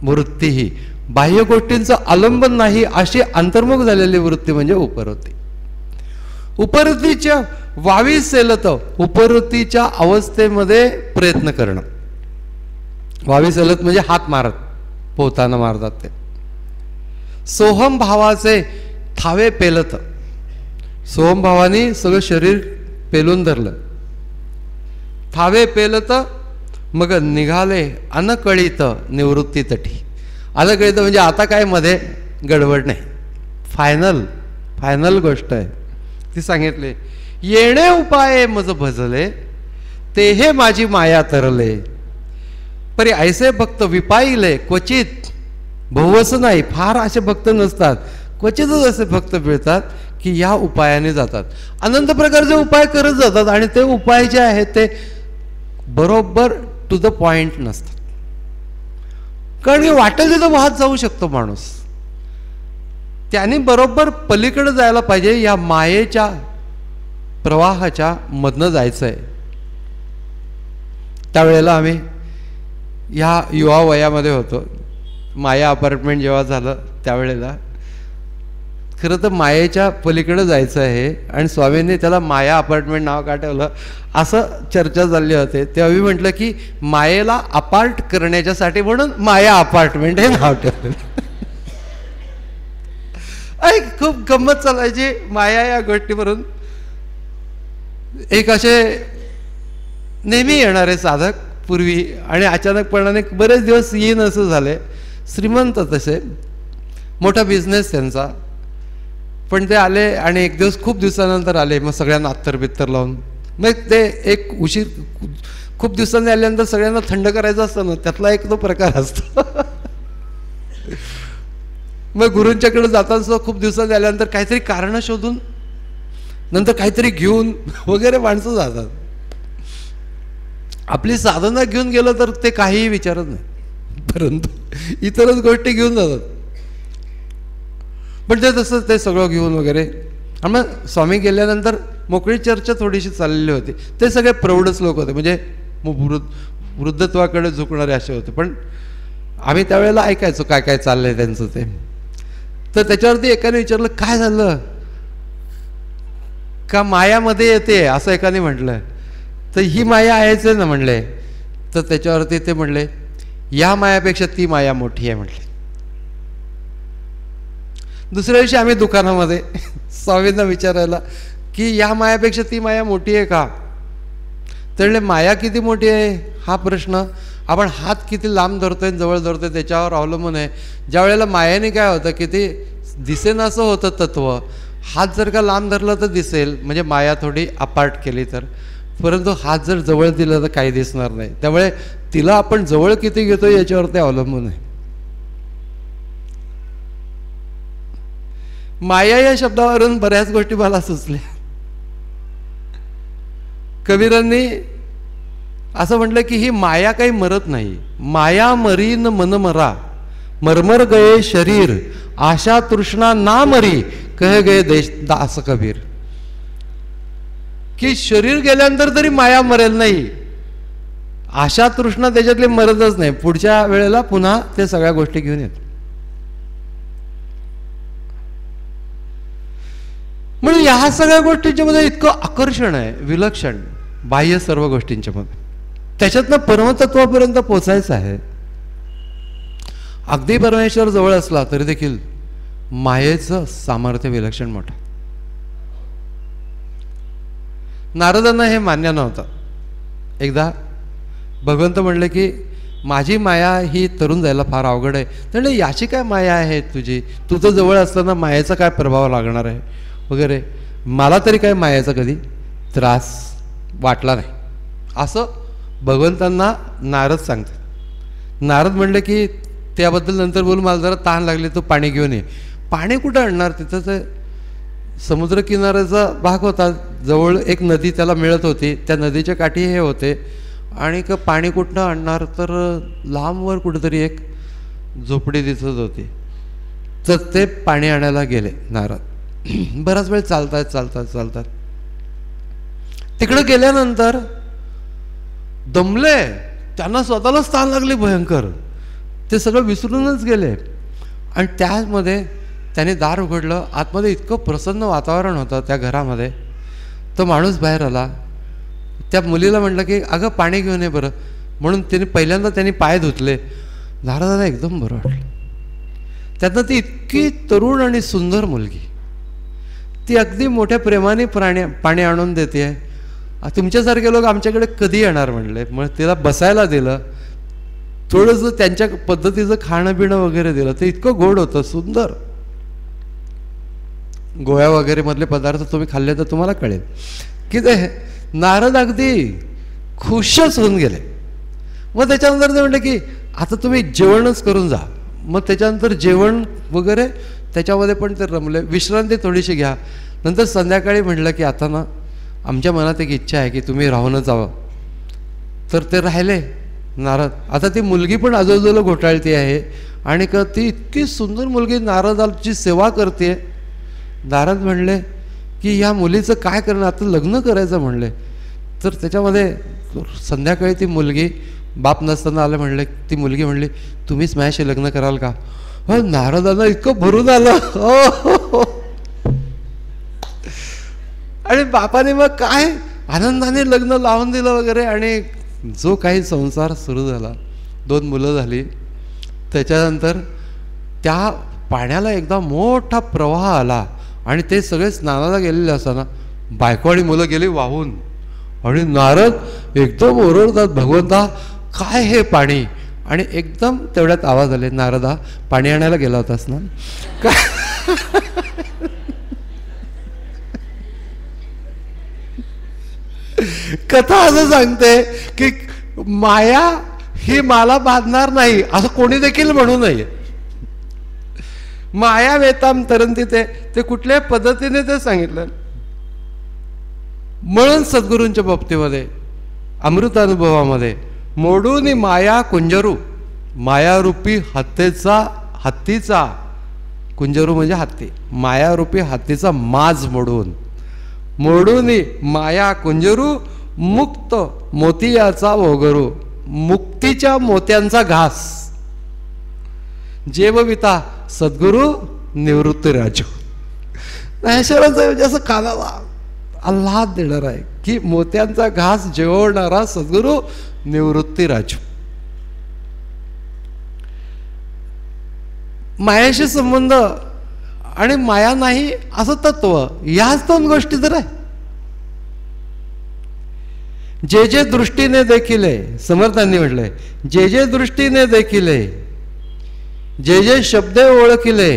वृत्ती ही, बाह्य गोष्टींचं आलंबन नाही अशी अंतर्मुख झालेली वृत्ती म्हणजे उपरती. उपरतीच्या वावी सेलत, उपरतीच्या अवस्थेमध्ये प्रयत्न करणं. वावी सेलत म्हणजे हात मारत, पोहताना मारतात ते. सोहम भावाचे थावे पेलत. सोहम भावानी सगळं शरीर पेलून धरलं. थावे पेलत मग निघाले अनकळीत निवृत्ती तटी. अनकळीत म्हणजे आता काय मध्ये गडबड नाही, फायनल गोष्ट आहे ती सांगितले. येणे उपाय मज भजले ते हे माझी माया तरले. परी ऐसे भक्त विपाईले क्वचित, बहुवस नाही, फार असे भक्त नसतात, क्वचितच असे भक्त मिळतात की या उपायाने जातात. अनंत प्रकारचे उपाय करत जातात आणि ते उपाय जे आहेत ते बरोबर टू द पॉइंट नसतात. कारण की वाटेल तिथं वाहत जाऊ शकतो माणूस. त्याने बरोबर पलीकडे जायला पाहिजे. या मायेच्या प्रवाहाच्या मधनं जायचं आहे. त्यावेळेला आम्ही ह्या युवा वयामध्ये होतो. माया अपार्टमेंट जेव्हा झालं त्यावेळेला खरं तर मायेच्या पलीकडे जायचं आहे आणि स्वामींनी त्याला माया अपार्टमेंट नाव का ठेवलं असं चर्चा चालली होते. तेव्हा मी म्हटलं की मायेला अपार्ट करण्याच्यासाठी म्हणून माया अपार्टमेंट हे नाव ठेवलं. खूप गंमत चालायची माया या गोष्टीवरून. एक असे नेहमी येणारे साधक पूर्वी आणि अचानकपणाने बरेच दिवस येईन असं झाले. श्रीमंत तसे, मोठा बिझनेस त्यांचा, पण ते आले आणि एक दिवस खूप दिवसानंतर आले. मग सगळ्यांना अत्तर बित्तर लावून, मग ते एक उशीर खूप दिवसांनी आल्यानंतर सगळ्यांना थंड करायचं असतं ना, त्यातला एक तो प्रकार असतो. मग गुरूंच्याकडे जाताना सुद्धा खूप दिवसांनी आल्यानंतर काहीतरी कारणं शोधून नंतर काहीतरी घेऊन वगैरे माणसं जातात. आपली साधना घेऊन गेलं तर ते काहीही विचारत नाही, परंतु इतरच गोष्टी घेऊन जातात. पण ते तसं ते सगळं घेऊन वगैरे. आणि मग स्वामी गेल्यानंतर मोकळी चर्चा थोडीशी चाललेली होती. ते सगळे प्रौढच लोक होते, म्हणजे वृद्धत्वाकडे झुकणारे असे होते. पण आम्ही त्यावेळेला ऐकायचो काय काय चाललंय त्यांचं ते. तर त्याच्यावरती एकाने विचारलं काय झालं का मायामध्ये येते असं एकाने म्हटलं. तर ही माया आहेच ना म्हणले. तर त्याच्यावरती ते म्हणले या मायापेक्षा ती माया मोठी आहे म्हटले. दुसऱ्या दिवशी आम्ही दुकानामध्ये स्वामींना विचारायला की या मायापेक्षा ती माया मोठी आहे का. तर म्हणले माया किती मोठी आहे हा प्रश्न आपण हात किती लांब धरतोय जवळ धरतोय त्याच्यावर अवलंबून आहे. ज्या वेळेला मायाने काय होतं की ते दिसेन असं होतं तत्व. हात जर का लांब धरला तर दिसेल, म्हणजे माया थोडी अपार्ट केली तर. परंतु हात जर जवळ दिला तर काही दिसणार नाही. त्यामुळे तिला आपण जवळ किती घेतो याच्यावर ते अवलंबून आहे. माया या शब्दावरून बऱ्याच गोष्टी मला सुचल्या. कबीरांनी असं म्हटलं की ही माया काही मरत नाही. माया मरीन मन मरा, मरमर गये शरीर, आशा तृष्णा ना मरी, कह गये देश दास कबीर. की शरीर गेल्यानंतर तरी माया मरेल नाही, आशा तृष्णा त्याच्यातली मरतच नाही. पुढच्या वेळेला पुन्हा ते सगळ्या गोष्टी घेऊन येतात. म्हणून ह्या सगळ्या गोष्टींच्या मध्ये इतकं आकर्षण आहे, विलक्षण बाह्य सर्व गोष्टींच्या मध्ये. त्याच्यातनं परमतत्वापर्यंत पोचायचं आहे. अगदी परमेश्वर जवळ असला तरी देखील मायेचं सामर्थ्य विलक्षण मोठं. नारदांना हे मान्य नव्हतं. एकदा भगवंत म्हणले की माझी माया ही तरुण जायला फार अवघड आहे. म्हणजे याची काय माया आहे तुझी, तू तर जवळ असताना मायेचा काय प्रभाव लागणार आहे वगैरे. मला तरी काय मायाचा कधी त्रास वाटला नाही असं भगवंतांना नारद सांगतात. नारद म्हणले की त्याबद्दल नंतर बोलू, मला जरा तहान लागली तू पाणी घेऊन ये. पाणी कुठं आणणार, तिथं ते समुद्रकिनाऱ्याचा भाग होता, जवळ एक नदी त्याला मिळत होती, त्या नदीच्या काठी हे होते. आणि पाणी कुठनं आणणार, तर लांबवर कुठेतरी एक झोपडी दिसत होती. तर ते पाणी आणायला गेले नारद. बराच वेळ चालतात चालतात चालतात. तिकडे गेल्यानंतर दमले, त्यांना स्वतःलाच ताण लागली भयंकर. ते सगळं विसरूनच गेले. आणि त्यामध्ये त्याने दार उघडलं. आतमध्ये इतकं प्रसन्न वातावरण होतं त्या घरामध्ये. तो माणूस बाहेर आला. त्या मुलीला म्हटलं की अगं पाणी घेऊन ये बरं. म्हणून पहिल्यांदा त्यांनी पाय धुतले. नारदाला एकदम बरं वाटलं. त्यातनं ती इतकी तरुण आणि सुंदर मुलगी, ती अगदी मोठ्या प्रेमाने पाणी आणून देते. तुमच्यासारखे लोक आमच्याकडे कधी येणार म्हणले. मग तिला बसायला दिलं, थोडंसं त्यांच्या पद्धतीचं खाणं पिणं वगैरे दिलं. ते इतकं गोड होतं, सुंदर. गोव्या वगैरे मधले पदार्थ तुम्ही खाल्ले तर तुम्हाला कळेल की ते नारद अगदी खुशच होऊन गेले. मग त्याच्यानंतर ते म्हणले की आता तुम्ही जेवणच करून जा. मग त्याच्यानंतर जेवण वगैरे त्याच्यामध्ये पण ते रमले. विश्रांती थोडीशी घ्या. नंतर संध्याकाळी म्हटलं की आता ना आमच्या मनात एक इच्छा आहे की तुम्ही राहूनच जावं. तर ते राहिले नारद. आता ती मुलगी पण आजूबाजूला घोटाळती आहे आणि ती इतकी सुंदर मुलगी नारदाची सेवा करते. नारद म्हणले की या मुलीचं काय करणं, आता लग्न करायचं म्हणले. तर त्याच्यामध्ये संध्याकाळी ती मुलगी बाप नसताना आलं. म्हणले ती मुलगी म्हणली तुम्हीच माझ्याशी लग्न कराल का? हो, नारदांना इतकं भरून आलं. हो. आणि बापाने मग काय आनंदाने लग्न लावून दिलं वगैरे. आणि जो काही संसार सुरू झाला, 2 मुलं झाली. त्याच्यानंतर त्या पाण्याला एकदा मोठा प्रवाह आला आणि ते सगळे स्नानाला गेलेले असताना बायको आणि मुलं गेली वाहून. आणि नारद एकदम ओरडतात, भगवंता काय हे पाणी. आणि एकदम तेवढ्यात आवाज आले, नारदा पाणी आणायला गेला होतास ना. कथा असं सांगते की माया ही मला बांधणार नाही असं कोणी देखील म्हणू नये. माया वेताम तरंती ते कुठल्या पद्धतीने ते सांगितलं. म्हणून सद्गुरूंच्या बाबतीमध्ये अमृतानुभवामध्ये मोडून माया कुंजरू, मायारूपी हत्तीचा कुंजरू म्हणजे हत्ती, मायारूपी हत्तीचा माज मोडून माया कुंजरू मुक्त मोतियाचा वगरू, मुक्तीच्या मोत्यांचा घास जेवविता सद्गुरू निवृत्ती राजू. ऐश्वर्याचं असं कानाला आल्हाद देणार आहे की मोत्यांचा घास जेवणारा सद्गुरू निवृत्ती राजू. मायाशी संबंध आणि माया नाही असं तत्व, याच 2 गोष्टी तर आहे. जे दृष्टीने देखिले, समर्थांनी म्हटलंय, जे दृष्टीने देखिले, जे शब्दे ओळखिले,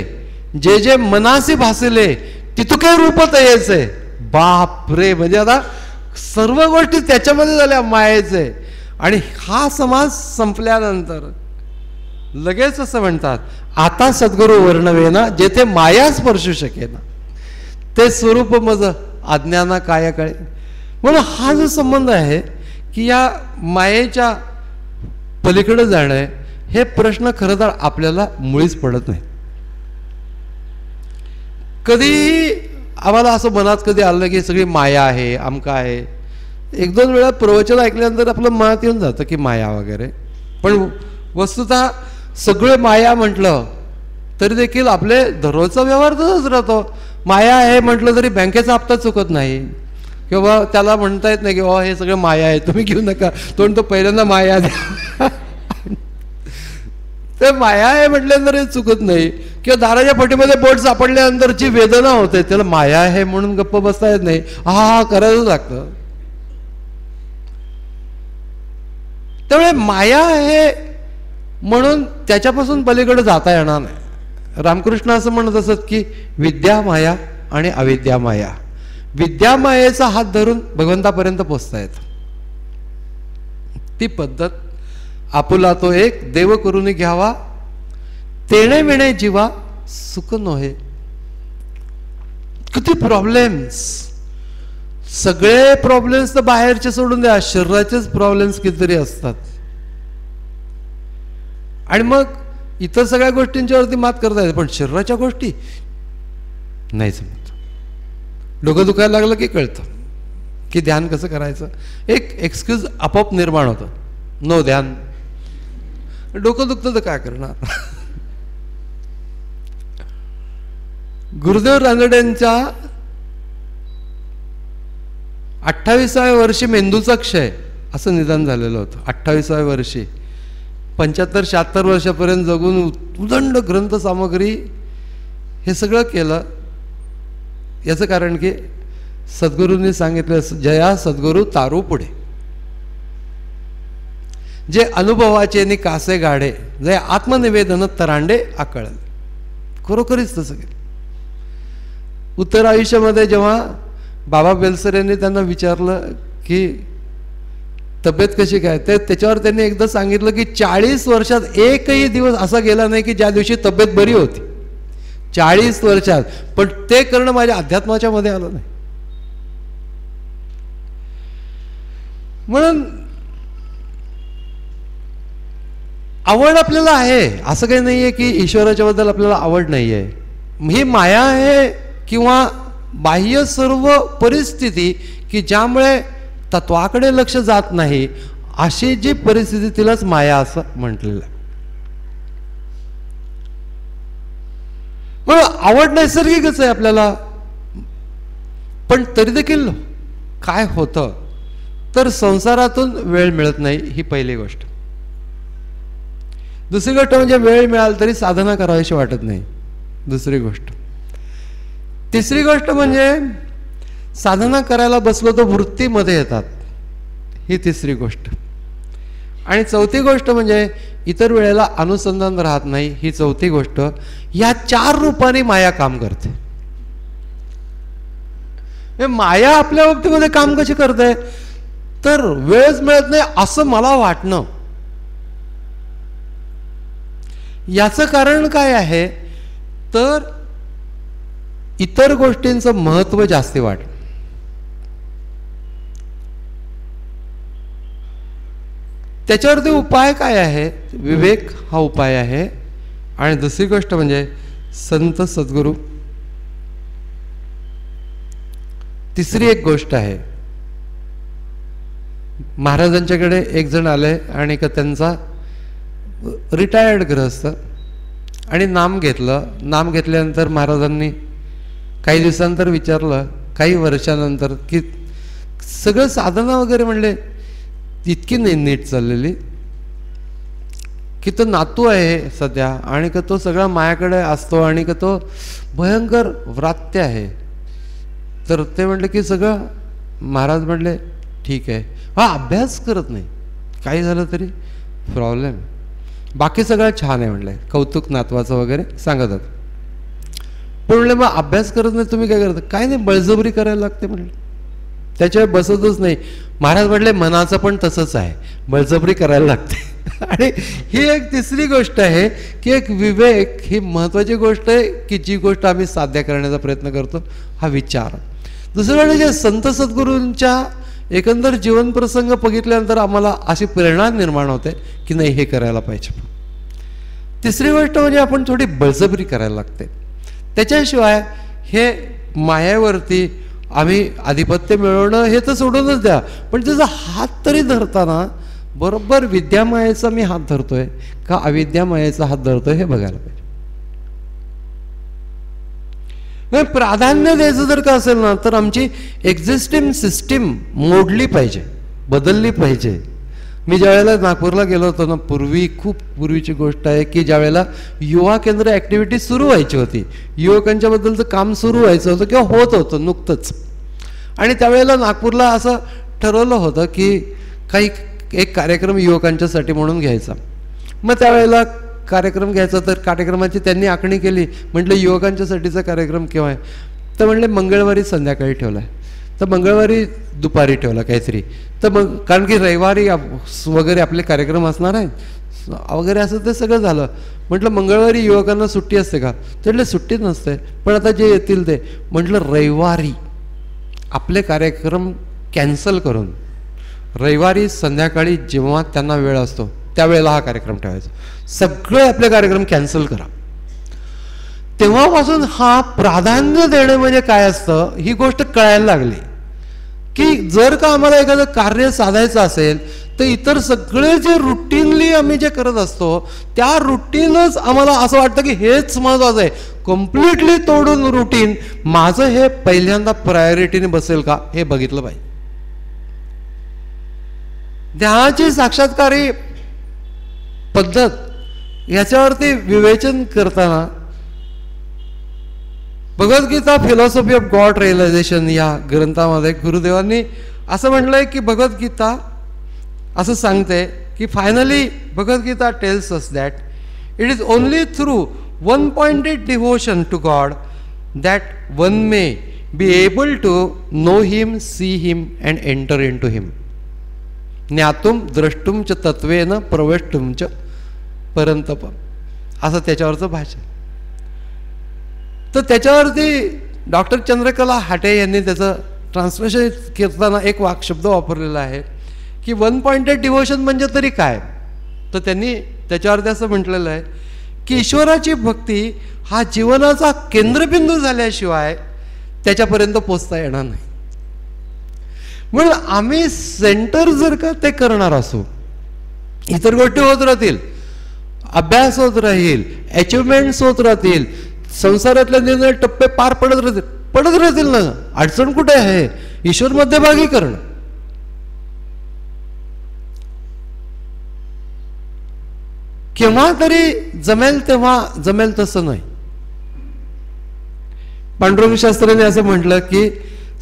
जे मनासी भासिले, तितुके रूप तयाचे. बाप रे, म्हणजे आता सर्व गोष्टी त्याच्यामध्ये झाल्या मायेचे. आणि हा समाज संपल्यानंतर लगेच असं म्हणतात, आता सद्गुरू वर्णवेना जेथे माया स्पर्शू शकेना ते स्वरूप मज अज्ञाना काय कळे. म्हणून हा जो संबंध आहे की या मायेच्या पलीकडे जाणं आहे, हे प्रश्न खरं तर आपल्याला मुळीच पडत नाही. कधीही आम्हाला असं मनात कधी आलं की सगळी माया आहे, आमका आहे. 1-2 वेळा प्रवचन ऐकल्यानंतर आपलं मनात येऊन जातं की माया वगैरे. पण वस्तुतः सगळे माया म्हटलं तरी देखील आपले दररोजचा व्यवहार तसंच राहतो. माया आहे म्हटलं तरी बँकेचा हप्ता चुकत नाही किंवा त्याला म्हणता येत नाही की हे सगळं माया आहे, तुम्ही घेऊ नका, तो पहिल्यांदा माया द्या. ते माया आहे म्हटल्यानंतर चुकत नाही. किंवा दाराच्या फटीमध्ये बोट सापडल्यानंतर जी वेदना होते त्याला माया आहे म्हणून गप्प बसता येत नाही, हा करायचं लागतं. त्यामुळे माया आहे म्हणून त्याच्यापासून पलीकडे जाता येणार नाही. रामकृष्ण असं म्हणत असत की विद्या माया आणि अविद्या माया. विद्या मायेचा हात धरून भगवंतापर्यंत पोचता येतं. ती पद्धत आपुला तो एक देव करून घ्यावा, तेणे विणे जीवा सुख नोहे. किती प्रॉब्लेम्स, सगळे प्रॉब्लेम्स तर बाहेरचे सोडून द्या, शरीराचेच प्रॉब्लेम्स कितीतरी असतात. आणि मग इतर सगळ्या गोष्टींच्यावरती मात करता येते, पण शरीराच्या गोष्टी नाही जमत. डोकं दुखायला लागलं की कळतं की ध्यान कसं करायचं. एक एक्सक्यूज आपोआप निर्माण होतं, नो ध्यान. डोकं दुखतं तर काय करणार. गुरुदेव रानडेंच्या 28व्या वर्षी मेंदूचा क्षय असं निदान झालेलं होतं. 28व्या वर्षी 75-76 वर्षापर्यंत जगून उदंड ग्रंथ सामग्री हे सगळं केलं. याचं कारण की सद्गुरूंनी सांगितलं, जया सद्गुरू तारू पुढे. जे अनुभवाचे नि कासे गाडे, जे आत्मनिवेदन तरांडे आकळल. खरोखरीच तसं केलं. उत्तर आयुष्यामध्ये जेव्हा बाबा बेलसर यांनी त्यांना विचारलं की तब्येत कशी काय, ते त्याच्यावर त्यांनी एकदा सांगितलं की 40 वर्षात एकही दिवस असा गेला नाही की ज्या दिवशी तब्येत बरी होती. 40 वर्षात, पण ते करणं माझ्या अध्यात्माच्या मध्ये आलं नाही. म्हणून आवड आपल्याला आहे, असं काही नाहीये की ईश्वराच्या बद्दल आपल्याला आवड नाहीये. ही माया आहे किंवा बाह्य सर्व परिस्थिती की ज्यामुळे तत्वाकडे लक्ष जात नाही, अशी जी परिस्थिती तिलाच माया असं म्हटलेलं आहे. मग आवड नैसर्गिकच आहे आपल्याला, पण तरी देखील काय होतं तर संसारातून वेळ मिळत नाही, ही पहिली गोष्ट. दुसरी गोष्ट म्हणजे वेळ मिळाल तरी साधना करावीशी वाटत नाही, दुसरी गोष्ट. तिसरी गोष्ट म्हणजे साधना करायला बसलो तर वृत्तीमध्ये येतात, ही तिसरी गोष्ट. आणि चौथी गोष्ट म्हणजे इतर वेळेला अनुसंधान राहत नाही, ही चौथी गोष्ट. या 4 रूपाने माया काम करते. माया आपल्या बाबतीमध्ये काम कशी करते तर वेळच मिळत नाही असं मला वाटणं. याचं कारण काय आहे तर इतर गोष्टींचं महत्त्व जास्ती वाटतं. त्याच्यावरती उपाय काय आहे, विवेक हा उपाय आहे. आणि दुसरी गोष्ट म्हणजे संत सद्गुरू. तिसरी एक गोष्ट आहे, महाराजांच्याकडे एक जण आले आणि त्यांचा रिटायर्ड गृहस्थ, आणि नाम घेतलं. नाम घेतल्यानंतर महाराजांनी काही दिवसानंतर विचारलं, काही वर्षानंतर, की सगळं साधना वगैरे म्हणले इतकी नाही नीट चाललेली, की तो नातू आहे सध्या आणि का तो सगळा मायाकडे असतो आणि का तो भयंकर व्रात्य आहे. तर ते म्हणले की सगळं, महाराज म्हणले ठीक आहे, हा अभ्यास करत नाही, काही झालं तरी प्रॉब्लेम, बाकी सगळं छान आहे म्हणले, कौतुक नातवाचं वगैरे सांगतात. पण म्हणले मग अभ्यास करत नाही तुम्ही काय करता, काय नाही बळजबरी करायला लागते म्हणले, त्याच्यावर बसतच नाही. महाराज म्हटले मनाचं पण तसंच आहे, बळजबरी करायला लागते. आणि ही एक तिसरी गोष्ट आहे की एक विवेक ही महत्त्वाची गोष्ट आहे की जी गोष्ट आम्ही साध्य करण्याचा प्रयत्न करतो, हा विचार. दुसरं म्हणजे संत सद्गुरूंच्या एकंदर जीवन प्रसंग बघितल्यानंतर आम्हाला अशी प्रेरणा निर्माण होते की नाही हे करायला पाहिजे. तिसरी गोष्ट म्हणजे आपण थोडी बळजबरी करायला लागते. त्याच्याशिवाय हे मायावरती आम्ही आधिपत्य मिळवणं हे तर सोडूनच द्या, पण त्याचा हात तरी धरताना बरोबर विद्यामायेचा मी हात धरतोय का अविद्यामायेचा हात धरतोय हे बघायला पाहिजे. प्राधान्य द्यायचं जर का असेल ना तर आमची एक्झिस्टिंग सिस्टीम मोडली पाहिजे, बदलली पाहिजे. मी ज्यावेळेला नागपूरला गेलो होतो ना, खूप पूर्वीची गोष्ट आहे की ज्यावेळेला युवा केंद्र ॲक्टिव्हिटी सुरू व्हायची होती, युवकांच्या बद्दलचं काम सुरू व्हायचं होतं किंवा होत होतं नुकतंच. आणि त्यावेळेला नागपूरला असं ठरवलं होतं की काही एक कार्यक्रम युवकांच्यासाठी म्हणून घ्यायचा. मग त्यावेळेला कार्यक्रम घ्यायचा, तर कार्यक्रमाची त्यांनी आखणी केली. म्हटलं युवकांच्यासाठीचा कार्यक्रम केव्हा आहे, तर म्हणले मंगळवारी संध्याकाळी ठेवला आहे, तर मंगळवारी दुपारी ठेवला काहीतरी. तर मग कारण की रविवारी वगैरे आपले कार्यक्रम असणार आहेत वगैरे असं ते सगळं झालं. म्हटलं मंगळवारी युवकांना सुट्टी असते का, तर म्हटलं सुट्टी नसते, पण आता जे येतील ते. म्हटलं रविवारी आपले कार्यक्रम कॅन्सल करून रविवारी संध्याकाळी जेव्हा त्यांना वेळ असतो त्यावेळेला हा कार्यक्रम ठेवायचा. सगळे आपले कार्यक्रम कॅन्सल करा. तेव्हापासून हा प्राधान्य देणं म्हणजे काय असतं ही गोष्ट कळायला लागली की जर का आम्हाला एखादं कार्य साधायचं असेल तर इतर सगळे जे रुटीनली आम्ही जे करत असतो त्या रुटीनच आम्हाला असं वाटतं की हेच महत्वाचं आहे. कम्प्लिटली तोडून रुटीन माझं हे पहिल्यांदा प्रायोरिटीने बसेल का हे बघितलं पाहिजे. ध्यानाची साक्षात्कारी पद्धत याच्यावरती विवेचन करताना Bhagavadgita philosophy of God realisation या ग्रंथामध्ये गुरुदेवांनी असं म्हटलंय की भगवद्गीता असं सांगते की finally Bhagavad Gita tells us that it is only through one pointed devotion to God that one may be able to know him, see him and enter into him. ज्ञातुम द्रष्टुम च तत्वेन प्रवेष्टुम च परंतप, असं त्याच्यावरचं भाषण. तर त्याच्यावरती डॉक्टर चंद्रकला हाटे यांनी त्याचं ट्रान्सलेशन करताना एक शब्द वापरलेला आहे की 1 पॉइंटेड डिव्होशन म्हणजे तरी काय. तर त्यांनी त्याच्यावरती असं म्हटलेलं आहे की ईश्वराची भक्ती हा जीवनाचा केंद्रबिंदू झाल्याशिवाय त्याच्यापर्यंत पोचता येणार नाही. म्हणून आम्ही सेंटर जर का ते करणार असू, इतर गोष्टी होत राहतील, अभ्यास होत राहील, अचिव्हमेंट्स होत राहतील, संसारातले निर्णय टप्पे पार पडत राहतील ना. अडचण कुठे आहे? ईश्वर मध्यभागी करणं. केव्हा तरी जमेल तेव्हा जमेल तसं नाही. पांडुरंग शास्त्रीने असं म्हटलं की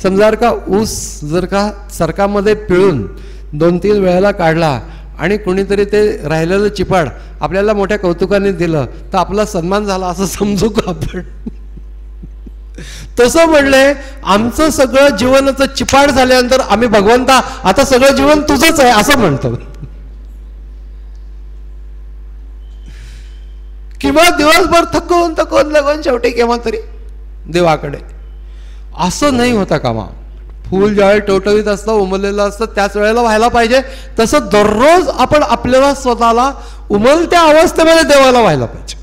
समजा का ऊस जर का सरकामध्ये पिळून 2-3 वेळेला काढला आणि कुणीतरी ते राहिलेलं चिपाड आपल्याला मोठ्या कौतुकाने दिलं तर आपला सन्मान झाला असं समजू का आपण? तसं म्हणले आमचं सगळं जीवनाचं चिपाड झाल्यानंतर आम्ही भगवंता आता सगळं जीवन तुझंच आहे असं म्हणतो. किंवा दिवसभर थकवून लागून शेवटी केव्हा तरी देवाकडे. असं नाही होता कामा. फूल ज्यावेळी टवटवीत असतं, उमललेलं असतं, त्याच वेळेला व्हायला पाहिजे. तसं दररोज आपण आपल्याला स्वतःला उमलत्या अवस्थेमध्ये देवाला व्हायला पाहिजे.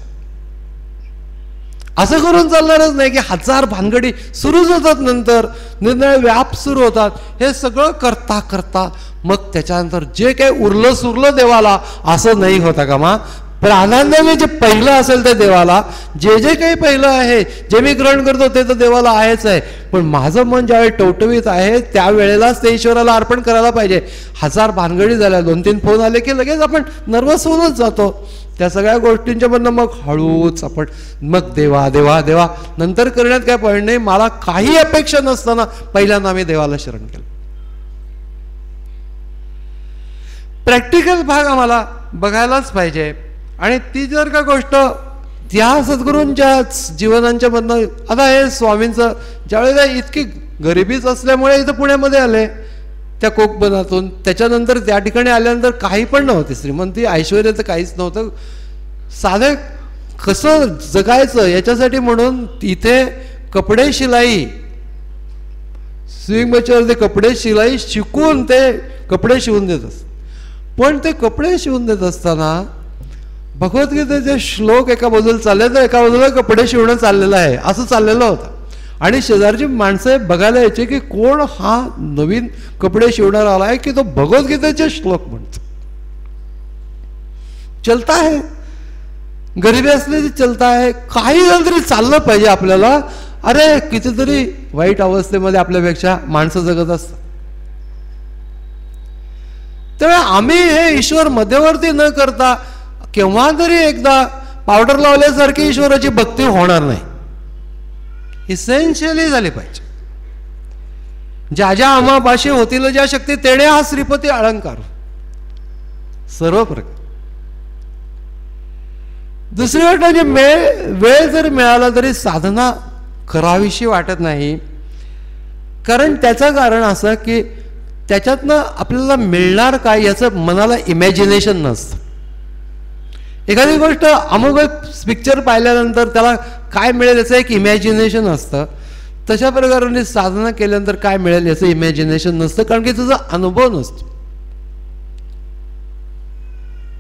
असं करून चालणारच नाही की 1000 भानगडी सुरूच होतात, नंतर निर्णय व्याप सुरू होतात. हे सगळं करता करता मग त्याच्यानंतर जे काही उरलं सुरलं देवाला असं नाही होता कामा. प्राधान्याने जे पहिलं असेल ते देवाला, जे जे काही पहिलं आहे जे मी ग्रहण करतो ते तर देवाला आहेच आहे, पण माझं मन ज्यावेळी टवटवीत आहे त्यावेळेलाच ते ईश्वराला अर्पण करायला पाहिजे. 1000 भानगडी झाल्या, 2-3 फोन आले की लगेच आपण नर्वस होऊनच जातो. त्या सगळ्या गोष्टींच्या मधनं मग हळूच आपण मग देवा देवा देवा नंतर करण्यात काय पॉईंट नाही. मला काही अपेक्षा नसताना पहिल्यांदा मी देवाला शरण केलं. प्रॅक्टिकल भाग आम्हाला बघायलाच पाहिजे. आणि ती जर का गोष्ट त्या सद्गुरूंच्या जीवनांच्या मधनं, आता हे स्वामींचं ज्यावेळेला इतकी गरिबीच असल्यामुळे इथं पुण्यामध्ये आले त्या कोकबनातून, त्याच्यानंतर त्या ठिकाणी आल्यानंतर काही पण नव्हते, श्रीमंती ऐश्वर्याचं काहीच नव्हतं. साधे कसं जगायचं याच्यासाठी म्हणून इथे कपडे शिलाई, स्विंग मशीनवरती कपडे शिलाई शिकून ते कपडे शिवून देत असत. पण ते कपडे शिवून देत असताना भगवद्गीतेचे श्लोक एका बाजूला चालले तर एका बाजूला कपडे शिवणं चाललेलं आहे, असं चाललेलं होतं. आणि शेजारची माणसं बघायला यायची की कोण हा नवीन कपडे शिवणार आला आहे की तो भगवद्गीतेचे श्लोक म्हणतो. चलता आहे, गरिबी असलेली चलता आहे, काही झालं तरी चाललं पाहिजे आपल्याला. अरे कितीतरी वाईट अवस्थेमध्ये आपल्यापेक्षा माणसं जगत असतात. त्यामुळे आम्ही हे ईश्वर मध्यवर्ती न करता केव्हा तरी एकदा पावडर लावल्यासारखी ईश्वराची भक्ती होणार नाही. इसेन्शियली झाली पाहिजे. ज्या ज्या आम्हापाशी होतील ज्या शक्ती तेणे हा श्रीपती अलंकार सर्व प्रकार. दुसरी गोष्ट म्हणजे वेळ जर मिळाला तरी साधना करावीशी वाटत नाही. कारण त्याचं कारण असं की त्याच्यातनं आपल्याला मिळणार काय याचं मनाला इमॅजिनेशन नसतं. एखादी गोष्ट अमुक पिक्चर पाहिल्यानंतर त्याला काय मिळेल याचं एक इमॅजिनेशन असतं. तशा प्रकारे साधना केल्यानंतर काय मिळेल याचं इमॅजिनेशन नसतं, कारण की तुझा अनुभव नसतो.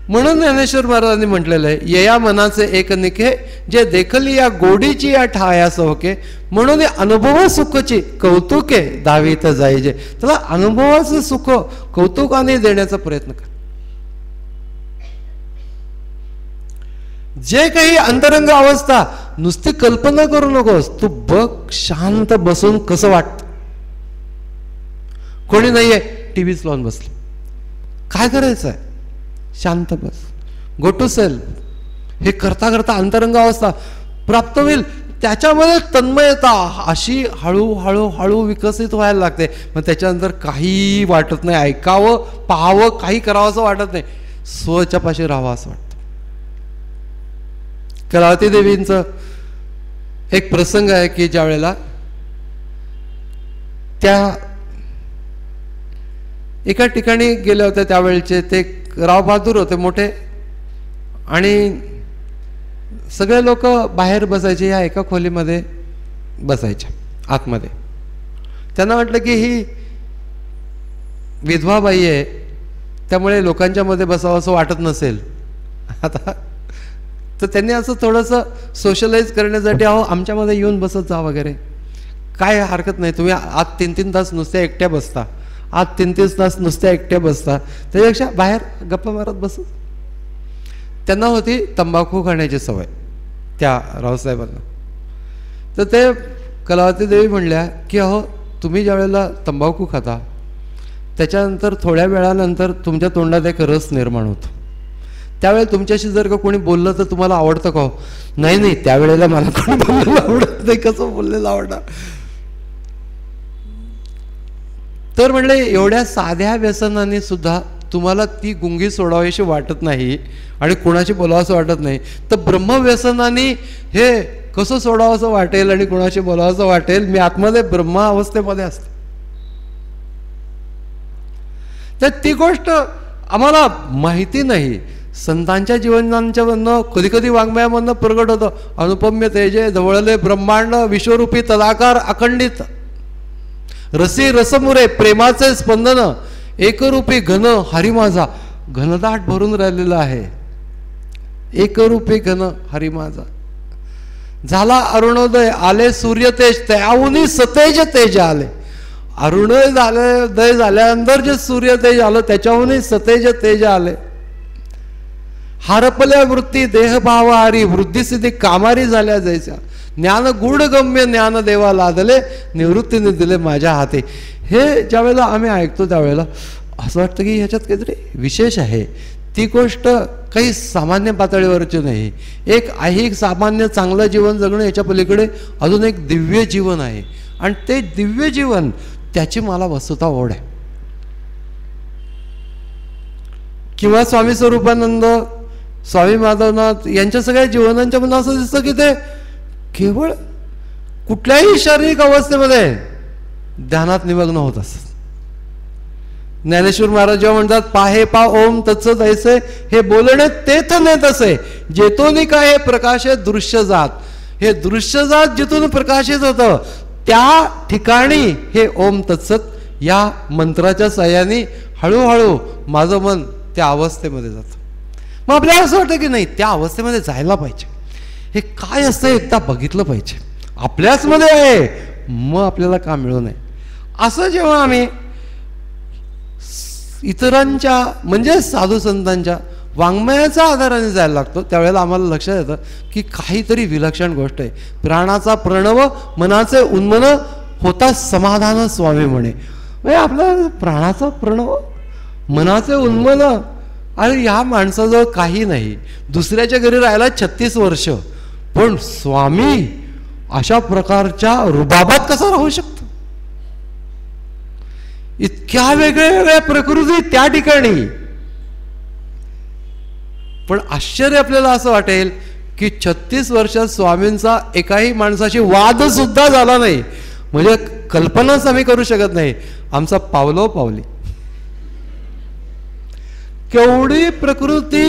म्हणून ज्ञानेश्वर महाराजांनी म्हटलेलं आहे, यया मनाचे एक निखे जे देखली या गोडीची या ठाया सोके, म्हणून अनुभव सुखची कौतुके दावीत जायचे. त्याला अनुभवाचं सुख कौतुकाने देण्याचा प्रयत्न कर. जे काही अंतरंग अवस्था नुसती कल्पना करू नकोस, तू बघ शांत बसून कसं वाटत. कोणी नाहीये, टीव्हीच लावून बसले, काय करायचं आहे, शांत बस, गो टू सेल्फ. हे करता करता अंतरंग अवस्था प्राप्त होईल. त्याच्यामध्ये तन्मयता अशी हळूहळू हळू विकसित व्हायला लागते. मग त्याच्यानंतर काही वाटत नाही, ऐकावं पाहावं काही करावं असं वाटत नाही, स्वच्या पाशी राहावं असं वाटतं. कलावती देवींचं एक प्रसंग आहे की ज्या वेळेला त्या एका ठिकाणी गेल्या होत्या, त्यावेळेचे ते राव बहादूर होते मोठे, आणि सगळे लोक बाहेर बसायचे या एका खोलीमध्ये. बसायच्या आतमध्ये. त्यांना वाटलं की ही विधवा बाई आहे, त्यामुळे लोकांच्या मध्ये बसावं असं वाटत नसेल. आता तर त्यांनी असं थोडंसं सोशलाइज करण्यासाठी अहो आमच्यामध्ये येऊन बसत जा वगैरे, काय हरकत नाही, तुम्ही आत 3-3 तास नुसत्या एकट्या बसता, आत 3-3 तास नुसत्या एकट्या बसता, त्याच्यापेक्षा बाहेर गप्पा मारत बसत. त्यांना होती तंबाखू खाण्याची सवय त्या रावसाहेबांना. तर ते कलावती देवी म्हणल्या की अहो तुम्ही ज्या वेळेला तंबाखू खाता त्याच्यानंतर थोड्या वेळानंतर तुमच्या तोंडात एक रस निर्माण होतो, त्यावेळेला तुमच्याशी जर का कोणी बोललं तर तुम्हाला आवडतं का? नाही नाही, त्यावेळेला मला कोणी बोललेलं आवडत नाही. कसं बोललेलं आवडणार? तर म्हणले एवढ्या साध्या व्यसनाने सुद्धा तुम्हाला ती गुंगी सोडावीशी वाटत नाही आणि कोणाशी बोलावं असं वाटत नाही, तर ब्रह्मव्यसनाने हे कसं सोडावं असं वाटेल आणि कोणाशी बोलावं असं वाटेल? मी आतमध्ये ब्रह्म अवस्थेमध्ये असते. तर ती गोष्ट आम्हाला माहिती नाही. संतांच्या जीवनांच्यामधनं कधी कधी वाङ्मयामधनं प्रगट होतं. अनुपम्य तेजे धवळले ब्रह्मांड विश्वरूपी तदाकार अखंडित, रसी रसमुरे प्रेमाचे स्पंदन, एकरूपी घन हरी माझा. घनदाट भरून राहिलेला आहे, एकरूपी घन हरी माझा. झाला अरुणोदय आले सूर्यतेज, त्याहूनही सतेज तेज आले. अरुणोदय झाल्यानंतर जे सूर्यतेज आलं त्याच्याहूनही सतेज तेज आले. हरपल्या वृत्ती देहभाव हारी, वृद्धिसिद्धी कामारी झाल्या जैसा. ज्ञान गूढगम्य ज्ञान देवा लादले, निवृत्तीने दिले माझ्या हाती. हे ज्यावेळेला आम्ही ऐकतो त्यावेळेला असं वाटतं की ह्याच्यात काहीतरी विशेष आहे. ती गोष्ट काही सामान्य पातळीवरची नाही. एक ऐहिक सामान्य चांगलं जीवन जगणं याच्या पलीकडे अजून एक दिव्य जीवन आहे, आणि ते दिव्य जीवन त्याची मला वस्तुतः ओढ आहे. किंवा स्वामी स्वरूपानंद, स्वामी माधवनाथ यांच्या सगळ्या जीवनांच्या मध्ये असं दिसतं की ते केवळ कुठल्याही शारीरिक अवस्थेमध्ये ध्यानात निमग्न होत असत. ज्ञानेश्वर महाराज जेव्हा म्हणतात पाहे पा ओम तत्सत ऐसे, हे बोलणे तेथ नेत असे, जेतोनी काय हे प्रकाशे दृश्य जात. हे दृश्य जात जिथून प्रकाशित होतं त्या ठिकाणी हे ओम तत्सत या मंत्राच्या साह्याने हळूहळू माझं मन त्या अवस्थेमध्ये जातं. मग आपल्याला असं वाटतं की नाही, त्या अवस्थेमध्ये जायला पाहिजे, हे काय असतं एकदा बघितलं पाहिजे, आपल्याच मध्ये आहे, मग आपल्याला का मिळू नये. असं जेव्हा आम्ही इतरांच्या म्हणजे साधू संतांच्या वाङ्मयाच्या आधाराने जायला लागतो त्यावेळेला आम्हाला लक्षात येतं की काहीतरी विलक्षण गोष्ट आहे. प्राणाचा प्रणव मनाचे उन्मन होता समाधान स्वामी म्हणे. म्हणजे आपला प्राणाचा प्रणव मनाचे उन्मन, आणि ह्या माणसाजवळ काही नाही, दुसऱ्याच्या घरी राहायला 36 वर्ष, पण स्वामी अशा प्रकारच्या रुबाबात कसा राहू शकतो? इतक्या वेगळ्या वेगळ्या प्रकृती त्या ठिकाणी. पण आश्चर्य आपल्याला असं वाटेल की 36 वर्षात स्वामींचा एकाही माणसाशी वाद सुद्धा झाला नाही. म्हणजे कल्पनाच आम्ही करू शकत नाही. आमचा पावलोपावली केवढी प्रकृती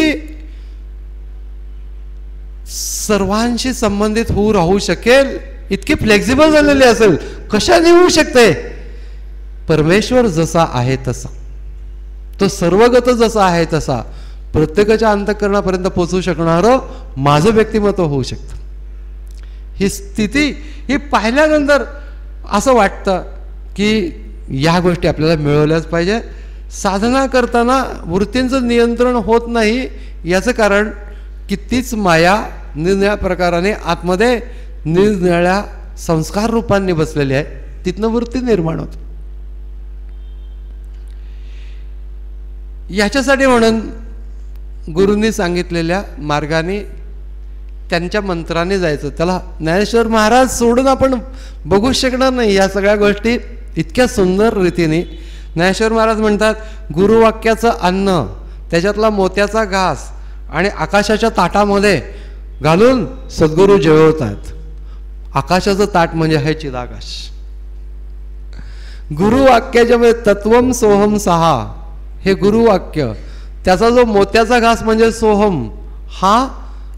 सर्वांशी संबंधित होऊ राहू शकेल, इतकी फ्लेक्झिबल झालेली असेल, कशाने होऊ शकते? परमेश्वर जसा आहे तसा, तो सर्वगत जसा आहे तसा प्रत्येकाच्या अंतःकरणापर्यंत पोहोचू शकणारं माझं व्यक्तिमत्व होऊ शकतं. ही स्थिती ही पाहिल्यानंतर असं वाटतं की या गोष्टी आपल्याला मिळवल्याच पाहिजे. साधना करताना वृत्तींचं नियंत्रण होत नाही, याचं कारण की तीच माया निरनिळ्या प्रकाराने आतमध्ये निरनिळ्या संस्कार रूपांनी बसलेली आहे, तिथनं वृत्ती निर्माण होते. याच्यासाठी म्हणून गुरूंनी सांगितलेल्या मार्गाने त्यांच्या मंत्राने जायचं. त्याला ज्ञानेश्वर महाराज सोडून आपण बघू शकणार नाही या सगळ्या गोष्टी इतक्या सुंदर रीतीने. ज्ञानेश्वर महाराज म्हणतात गुरुवाक्याचं अन्न, त्याच्यातला मोत्याचा घास आणि आकाशाच्या ताटामध्ये घालून सद्गुरू जेवतात. आकाशाचं ताट म्हणजे आहे चिदाकाश. गुरुवाक्याच्या मध्ये तत्वम सोहम सहा हे गुरुवाक्य, त्याचा जो मोत्याचा घास म्हणजे सोहम, हा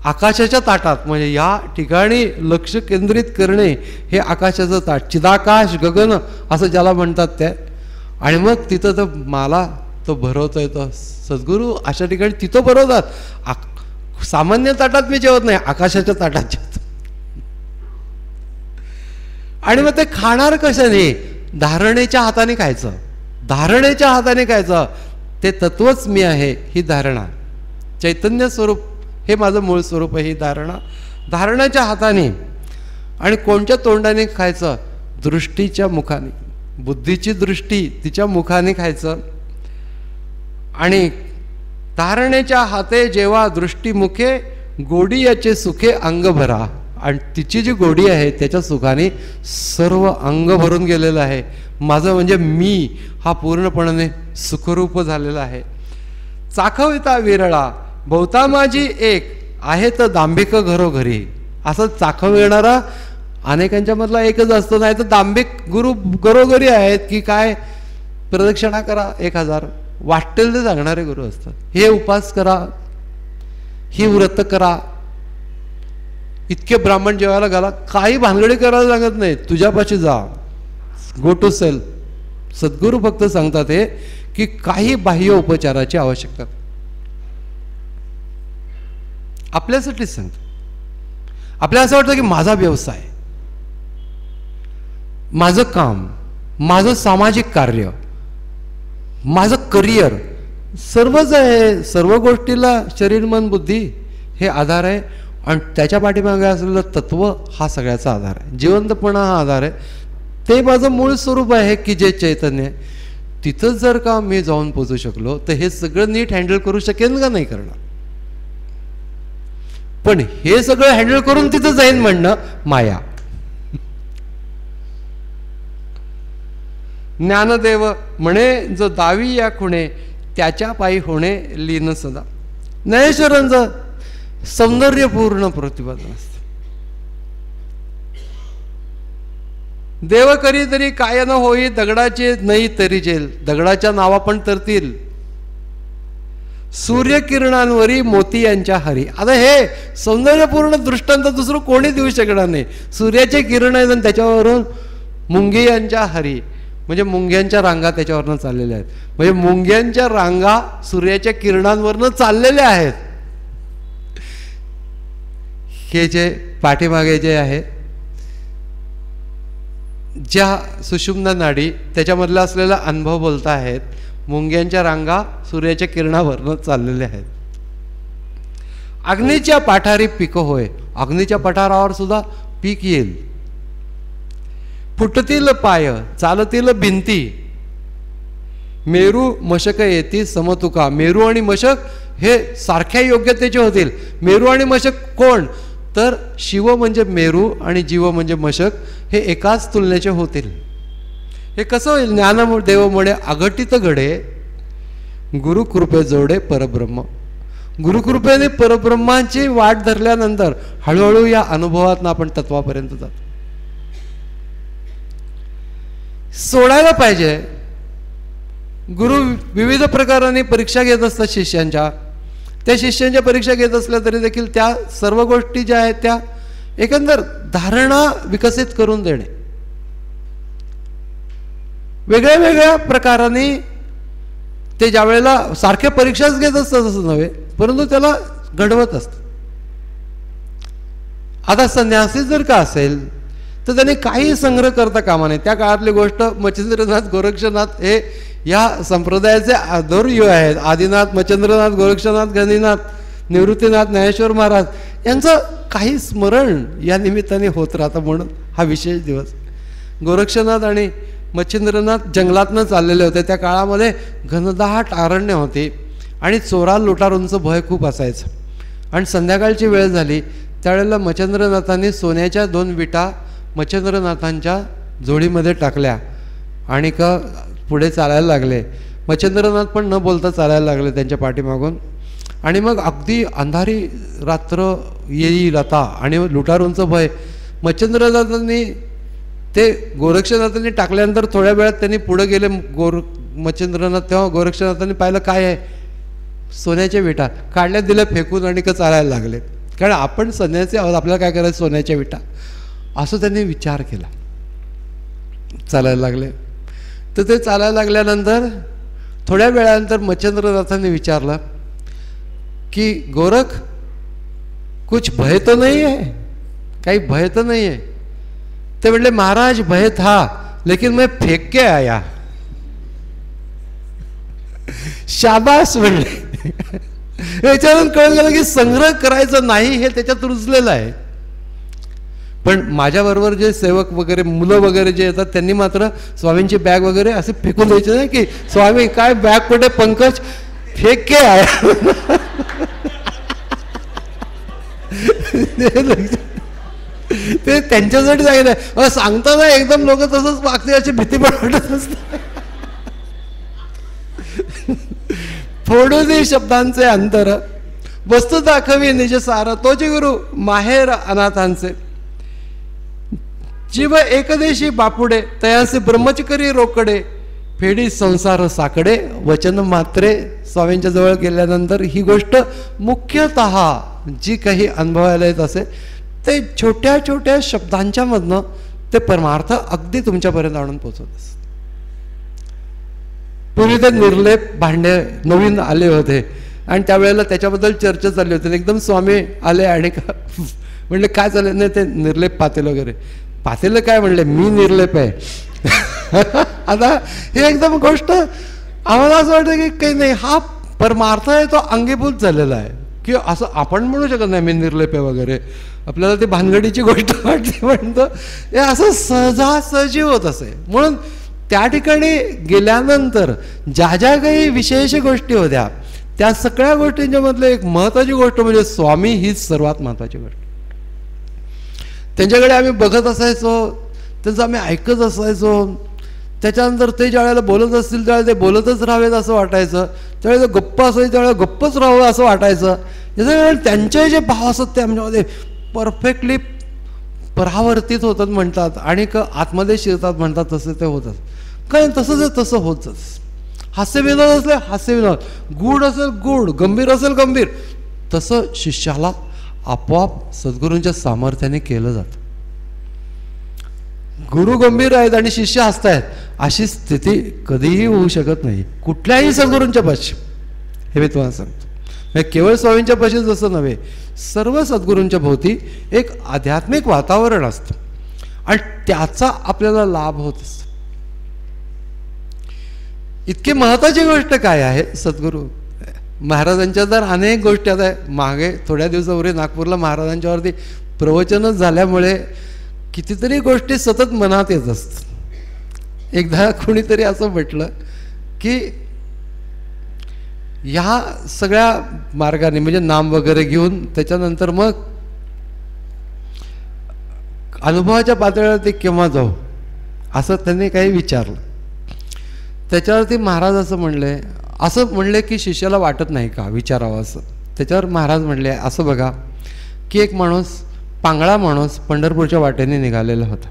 आकाशाच्या ताटात, म्हणजे या ठिकाणी लक्ष केंद्रित करणे हे आकाशाचं ताट, चिदाकाश गगन असं ज्याला म्हणतात ते. आणि मग तिथं तर मला तो भरवतोय तो सद्गुरू अशा ठिकाणी तिथं भरवतात. सामान्य ताटात मी जेवत नाही, आकाशाच्या ताटात जेवतो. आणि मग ते खाणार कशाने? धारणेच्या हाताने खायचं, धारणेच्या हाताने खायचं. ते तत्वच मी आहे ही धारणा, चैतन्य स्वरूप हे माझं मूळ स्वरूप आहे ही धारणा. धारणाच्या हाताने. आणि कोणत्या तोंडाने खायचं? दृष्टीच्या मुखाने, बुद्धीची दृष्टी तिच्या मुखाने खायचं. आणि धारणेच्या हाते जेव्हा दृष्टीमुखे गोडी याचे सुखे अंग भरा. आणि तिची जी गोडी आहे त्याच्या सुखाने सर्व अंग भरून गेलेलं आहे. माझं म्हणजे मी हा पूर्णपणे सुखरूप झालेला आहे. चाखविता विरळा बहुता माझी एक आहे तर दांभिक घरोघरी. असं चाखविणारा अनेकांच्या मधला एकच असतो. नाही तर दांभिक गुरु घरोघरी आहेत की काय, प्रदक्षिणा करा 1000 वाटेल ते सांगणारे गुरु असतात. हे उपास करा, ही व्रत करा, इतके ब्राह्मण जेवायला घाला, काही भानगडी करायला सांगत नाही. तुझ्यापाशी जा, गो टू सेल्फ. सद्गुरू फक्त सांगतात हे की काही बाह्य उपचाराची आवश्यकता आपल्यासाठीच सांगतात. आपल्याला असं वाटतं की माझा व्यवसाय, माझं काम, माझं सामाजिक कार्य, माझं करिअर सर्वच आहे. सर्व गोष्टीला शरीर मन बुद्धी हे आधार आहे. आणि त्याच्या पाठीमागे असलेलं तत्व हा सगळ्याचा आधार आहे. जिवंतपणा हा आधार आहे. ते माझं मूळ स्वरूप आहे की जे चैतन्य आहे. तिथं जर का मी जाऊन पोचू शकलो तर हे सगळं नीट हँडल करू शकेन का? नाही करणार. पण हे सगळं हँडल करून तिथं जाईन म्हणणं माया. ज्ञानदेव म्हणे जो दावी या खुणे त्याच्या पायी होणे लीन सदा. ज्ञानेश्वरांचं सौंदर्यपूर्ण प्रतिपादन असतं. देव करी तरी काय न होई दगडाचे नाही तरी जेल. दगडाच्या नावा पण तरतील सूर्यकिरणांवरी मोती यांच्या हरी. आता हे सौंदर्यपूर्ण दृष्टांत दुसरं कोणी देऊ शकणार नाही. सूर्याचे किरण आहेत आणि त्याच्यावरून मुंगी यांच्या हरी, म्हणजे मुंग्यांच्या रांगा त्याच्यावरनं चाललेल्या आहेत. म्हणजे मुंग्यांच्या रांगा सूर्याच्या किरणांवरनं चाललेल्या आहेत. हे जे पाठीमागे जे आहे ज्या सुषुम्ना नाडी त्याच्यामधला असलेला अनुभव बोलता आहेत. मुंग्यांच्या रांगा सूर्याच्या किरणावरनं चाललेल्या आहेत. अग्नीच्या पाठारी पीक होय. अग्नीच्या पठारावर सुद्धा पीक येईल. फुटतील पाय चालतील भिंती. मेरू मशक येती समतुका. मेरू आणि मशक हे सारख्या योग्यतेचे होतील. मेरू आणि मशक कोण? तर शिव म्हणजे मेरू आणि जीव म्हणजे मशक हे एकाच तुलनेचे होतील. हे कसं होईल? ज्ञानदेव म्हणे अघटित घडे गुरुकृपे जोडे परब्रह्म. गुरुकृपेने परब्रह्माची वाट धरल्यानंतर हळूहळू या अनुभवातनं आपण तत्वापर्यंत जातो. सोडायला पाहिजे. गुरु विविध प्रकाराने परीक्षा घेत असतात शिष्यांच्या. त्या शिष्यांच्या परीक्षा घेत असल्या तरी देखील त्या सर्व गोष्टी ज्या आहेत त्या एकंदर धारणा विकसित करून देणे. वेगळ्या वेगळ्या प्रकाराने ते ज्या वेळेला सारख्या परीक्षाच घेत असतात असं नव्हे, परंतु त्याला घडवत असतात. आता संन्यासी जर का असेल तर त्याने काही संग्रह करता कामा नये. त्या काळातली गोष्ट मच्छिंद्रनाथ गोरक्षनाथ हे या संप्रदायाचे आदर्य आहेत. आदिनाथ, मच्छिंद्रनाथ, गोरक्षनाथ, गणिनाथ, निवृत्तीनाथ, ज्ञानेश्वर महाराज यांचं काही स्मरण या निमित्ताने होत राहतं म्हणून हा विशेष दिवस. गोरक्षनाथ आणि मच्छिंद्रनाथ जंगलातनं चाललेले होते. त्या काळामध्ये घनदाट अरण्य होते आणि चोरा लुटारूंचं भय खूप असायचं. आणि संध्याकाळची वेळ झाली त्यावेळेला मच्छिंद्रनाथांनी सोन्याच्या 2 विटा मच्छिंद्रनाथांच्या जोडीमध्ये टाकल्या आणि पुढे चालायला लागले. मच्छिंद्रनाथ पण न बोलता चालायला लागले त्यांच्या पाठीमागून. आणि मग अगदी अंधारी रात्र येईल आता आणि लुटारूंचं भय. मच्छिंद्रनाथांनी ते गोरक्षनाथांनी टाकल्यानंतर थोड्या वेळात त्यांनी पुढे गेले मच्छिंद्रनाथ. तेव्हा गोरक्षनाथांनी पाहिलं काय आहे? सोन्याच्या विटा काढल्या, दिल्या फेकून आणि चालायला लागले. कारण आपण संन्यासी आहोत, आपल्याला काय करायचं, सोन्याच्या विटा, असं त्यांनी विचार केला. चालायला लागले. तर ते चालायला लागल्यानंतर थोड्या वेळानंतर मच्छिंद्रनाथांनी विचारलं की गोरख, कुछ भय तो नहीं है, काही भय तो नहीं है. ते म्हणले महाराज भय था लेकिन मैं फेंक के आया. शाबास म्हणले. याच्यावरून कळून गेलं की संग्रह करायचं नाही हे त्याच्यात रुजलेलं आहे. पण माझ्याबरोबर जे सेवक वगैरे मुलं वगैरे जे येतात त्यांनी मात्र स्वामींची बॅग वगैरे असे फेकून द्यायचे नाही की स्वामी काय बॅग कुठे, पंकज फेक के आया. ते त्यांच्यासाठी सांगितलं. सांगताना एकदम लोक तसंच वागते याची भीती पण वाटत असते. फोडू दे शब्दांचे अंतर, वस्तू दाखवी निज सार, तोची गुरु माहेर अनाथांचे. जीव एकदेशी बापुडे, तयासे ब्रह्मचकरी रोकडे, फेडी संसार साकडे. वचन मात्रे स्वामींच्या जवळ गेल्यानंतर ही गोष्ट मुख्यतः जी काही अनुभवायला येत असे ते छोट्या छोट्या शब्दांच्या मधनं ते परमार्थ अगदी तुमच्यापर्यंत आणून पोचवत असत. पूर्वी ते निर्लेप भांडे नवीन आले होते आणि त्यावेळेला त्याच्याबद्दल चर्चा चालली होती. एकदम स्वामी आले आणि म्हणले काय चालले, नाही ते निर्लेप पातेल वगैरे. पातेलं काय म्हणले, मी निर्लेप आहे. आता हे एकदम गोष्ट आम्हाला असं वाटतं की काही नाही, हा परमार्थ आहे तो अंगीभूत झालेला आहे की असं आपण म्हणू शकत नाही मी निर्लेप आहे वगैरे. आपल्याला ती भानगडीची गोष्ट वाटते, म्हणतो हे असं सहजासहजी होत असे. म्हणून त्या ठिकाणी गेल्यानंतर ज्या ज्या काही विशेष गोष्टी होत्या त्या सगळ्या गोष्टींच्या मधलं एक महत्त्वाची गोष्ट म्हणजे स्वामी हीच सर्वात महत्त्वाची गोष्ट. त्यांच्याकडे आम्ही बघत असायचो, त्यांचं आम्ही ऐकत असायचो. त्याच्यानंतर ते ज्यावेळेला बोलत असतील त्यावेळेला ते बोलतच राहावेत असं वाटायचं, त्यावेळेला गप्प असायचं त्यावेळेला गप्पच राहावं असं वाटायचं. याच्या त्यांचे जे भाव असतात ते आमच्यामध्ये परफेक्टली परावर्तित होतात म्हणतात आणि आतमध्ये शिरतात म्हणतात, तसे ते होतात. कारण तसंच आहे, तसं होतच. हास्यविनोद असले हास्यविनोद, गूढ असेल गूढ, गंभीर असेल गंभीर, तसं शिष्याला आपोआप सद्गुरूंच्या सामर्थ्याने केलं जातं. गुरु गंभीर आहेत आणि शिष्य हसतायत अशी स्थिती कधीही होऊ शकत नाही कुठल्याही सद्गुरूंच्या पाशी. हे मी तुम्हाला सांगतो. केवळ स्वामींच्या पाशीच असं नव्हे, सर्व सद्गुरूंच्या भोवती एक आध्यात्मिक वातावरण असतं आणि त्याचा आपल्याला लाभ होत असतो. इतकी महत्त्वाची गोष्ट काय आहे, सद्गुरू महाराजांच्या तर अनेक गोष्टी. आता मागे थोड्या दिवसापूर्वी नागपूरला महाराजांच्यावरती प्रवचनच झाल्यामुळे कितीतरी गोष्टी सतत मनात येत असतात. एकदा कोणीतरी असं म्हटलं की ह्या सगळ्या मार्गाने म्हणजे नाम वगैरे घेऊन त्याच्यानंतर मग अनुभवाच्या पातळीवरती केव्हा जाऊ असं त्यांनी काही विचारलं. त्याच्यावरती महाराज असं म्हणले की शिष्याला वाटत नाही का विचारावं असं. त्याच्यावर महाराज म्हणले असं बघा की एक माणूस, पांगळा माणूस पंढरपूरच्या वाटेने निघालेला होता.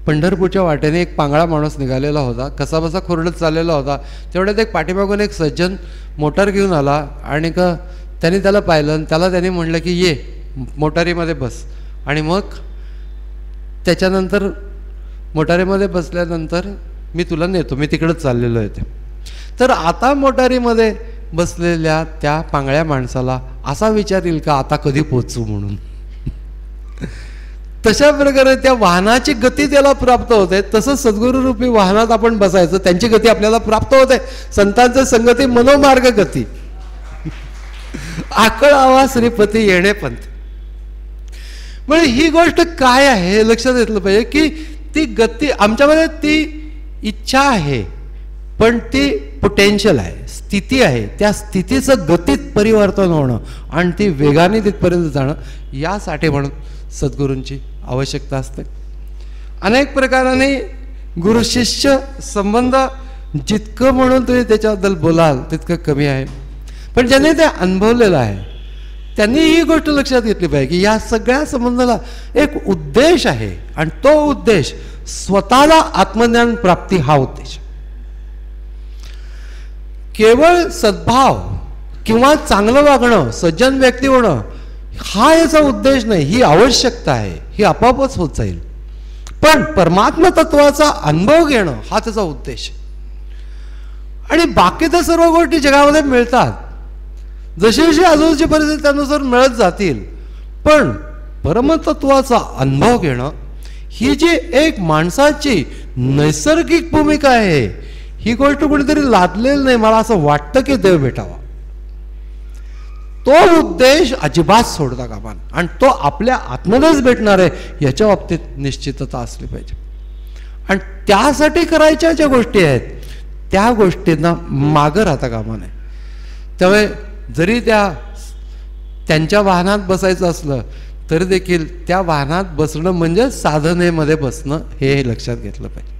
पंढरपूरच्या वाटेने एक पांगळा माणूस निघालेला होता, कसाबसा खोरडत चाललेला होता. तेवढ्यात एक पाठीमागून एक सज्जन मोटार घेऊन आला आणि त्याने त्याला पाहिलं आणि त्याने म्हटलं की ये मोटारीमध्ये बस. आणि मग त्याच्यानंतर मोटारीमध्ये बसल्यानंतर मी तुला नेतो, मी तिकडंच चाललेलो आहे ते. तर आता मोटारीमध्ये बसलेल्या त्या पांगळ्या माणसाला असा विचार येईल का आता कधी पोचू म्हणून. तशा प्रकारे त्या वाहनाची गती त्याला प्राप्त होते. तसं सद्गुरूरूपी वाहनात आपण बसायचं, त्यांची गती आपल्याला प्राप्त होते. संतांचे संगती मनोमार्ग गती, आकळावा श्रीपती येणे पंथ. म्हणजे ही गोष्ट काय आहे हे लक्षात घेतलं पाहिजे की ती गती आमच्यामध्ये, ती इच्छा आहे पण ती पोटेन्शियल आहे, स्थिती आहे. त्या स्थितीचं गतीत परिवर्तन होणं आणि ती वेगाने तिथपर्यंत जाणं, यासाठी म्हणून सद्गुरूंची आवश्यकता असते. अनेक प्रकाराने गुरु शिष्य संबंध जितकं म्हणून तुम्ही त्याच्याबद्दल बोलाल तितकं कमी आहे. पण ज्यांनी ते अनुभवलेलं आहे त्यांनी ही गोष्ट लक्षात घेतली पाहिजे की या सगळ्या संबंधाला एक उद्देश आहे आणि तो उद्देश स्वतःला आत्मज्ञान प्राप्ती हा उद्देश. केवळ सद्भाव किंवा चांगलं वागणं, सज्जन व्यक्ती होणं हा याचा उद्देश नाही, ही आवश्यकता आहे, ही आपोआपच होत जाईल. पण परमात्मा तत्वाचा अनुभव घेणं हा त्याचा उद्देश. आणि बाकी तर सर्व गोष्टी जगामध्ये मिळतात, जशी जशी आजूबाजूची परिस्थिती त्यानुसार मिळत जातील. पण परमतत्वाचा अनुभव घेणं ही जी एक माणसाची नैसर्गिक भूमिका आहे, ही गोष्ट कुणीतरी लादलेली नाही. मला असं वाटतं की देव भेटावा, तो उद्देश अजिबात सोडता कामा नये. आणि तो आपल्या आत्मनेच भेटणार आहे याच्या बाबतीत निश्चितता असली पाहिजे. आणि त्यासाठी करायच्या ज्या गोष्टी आहेत त्या गोष्टींना मागं राहता कामा नये. त्यामुळे जरी त्यांच्या वाहनात बसायचं असलं तरी देखील त्या वाहनात बसणं म्हणजे साधनेमध्ये बसणं हे लक्षात घेतलं पाहिजे.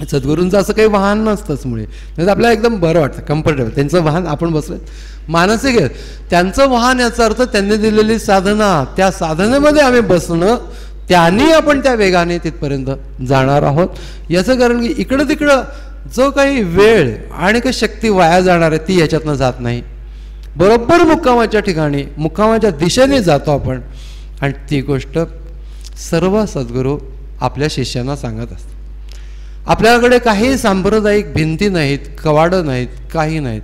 सद्गुरूंचं असं काही वाहन नसतंच मुळे, नाही आपल्याला एकदम बरं वाटतं, कम्फर्टेबल. त्यांचं वाहन आपण बसलं मानसिक आहे, त्यांचं वाहन याचा अर्थ त्यांनी दिलेली साधना, त्या साधनेमध्ये आम्ही बसणं, त्यांनी आपण त्या वेगाने तिथपर्यंत जाणार आहोत. याचं कारण की इकडं तिकडं जो काही वेळ आणि काही शक्ती वाया जाणार आहे ती याच्यातनं जात नाही. बरोबर मुक्कामाच्या ठिकाणी मुक्कामाच्या दिशेने जातो आपण. आणि ती गोष्ट सर्व सद्गुरू आपल्या शिष्यांना सांगत असतात. आपल्याकडे काही सांप्रदायिक भिंती नाहीत, कवाडं नाहीत, काही नाहीत.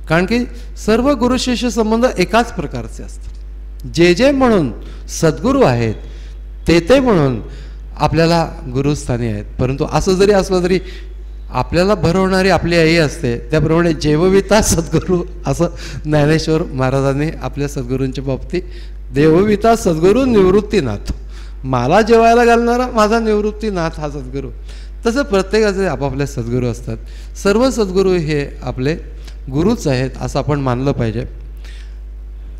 कारण की सर्व गुरु शिष्य संबंध एकाच प्रकारचे असतात. जे जे म्हणून सद्गुरू आहेत ते म्हणून आपल्याला गुरुस्थानी आहेत. परंतु असं जरी असलं तरी आपल्याला भरवणारी आपली आई असते. त्याप्रमाणे जेवविता सद्गुरू असं ज्ञानेश्वर महाराजांनी आपल्या सद्गुरूंच्या बाबतीत, देवविता सद्गुरू निवृत्तीनाथ, मला जेवायला घालणारा माझा निवृत्तीनाथ हा सद्गुरू. तसं प्रत्येकाचे आपापले सद्गुरू असतात. सर्व सद्गुरू हे आपले गुरुच आहेत असं आपण मानलं पाहिजे.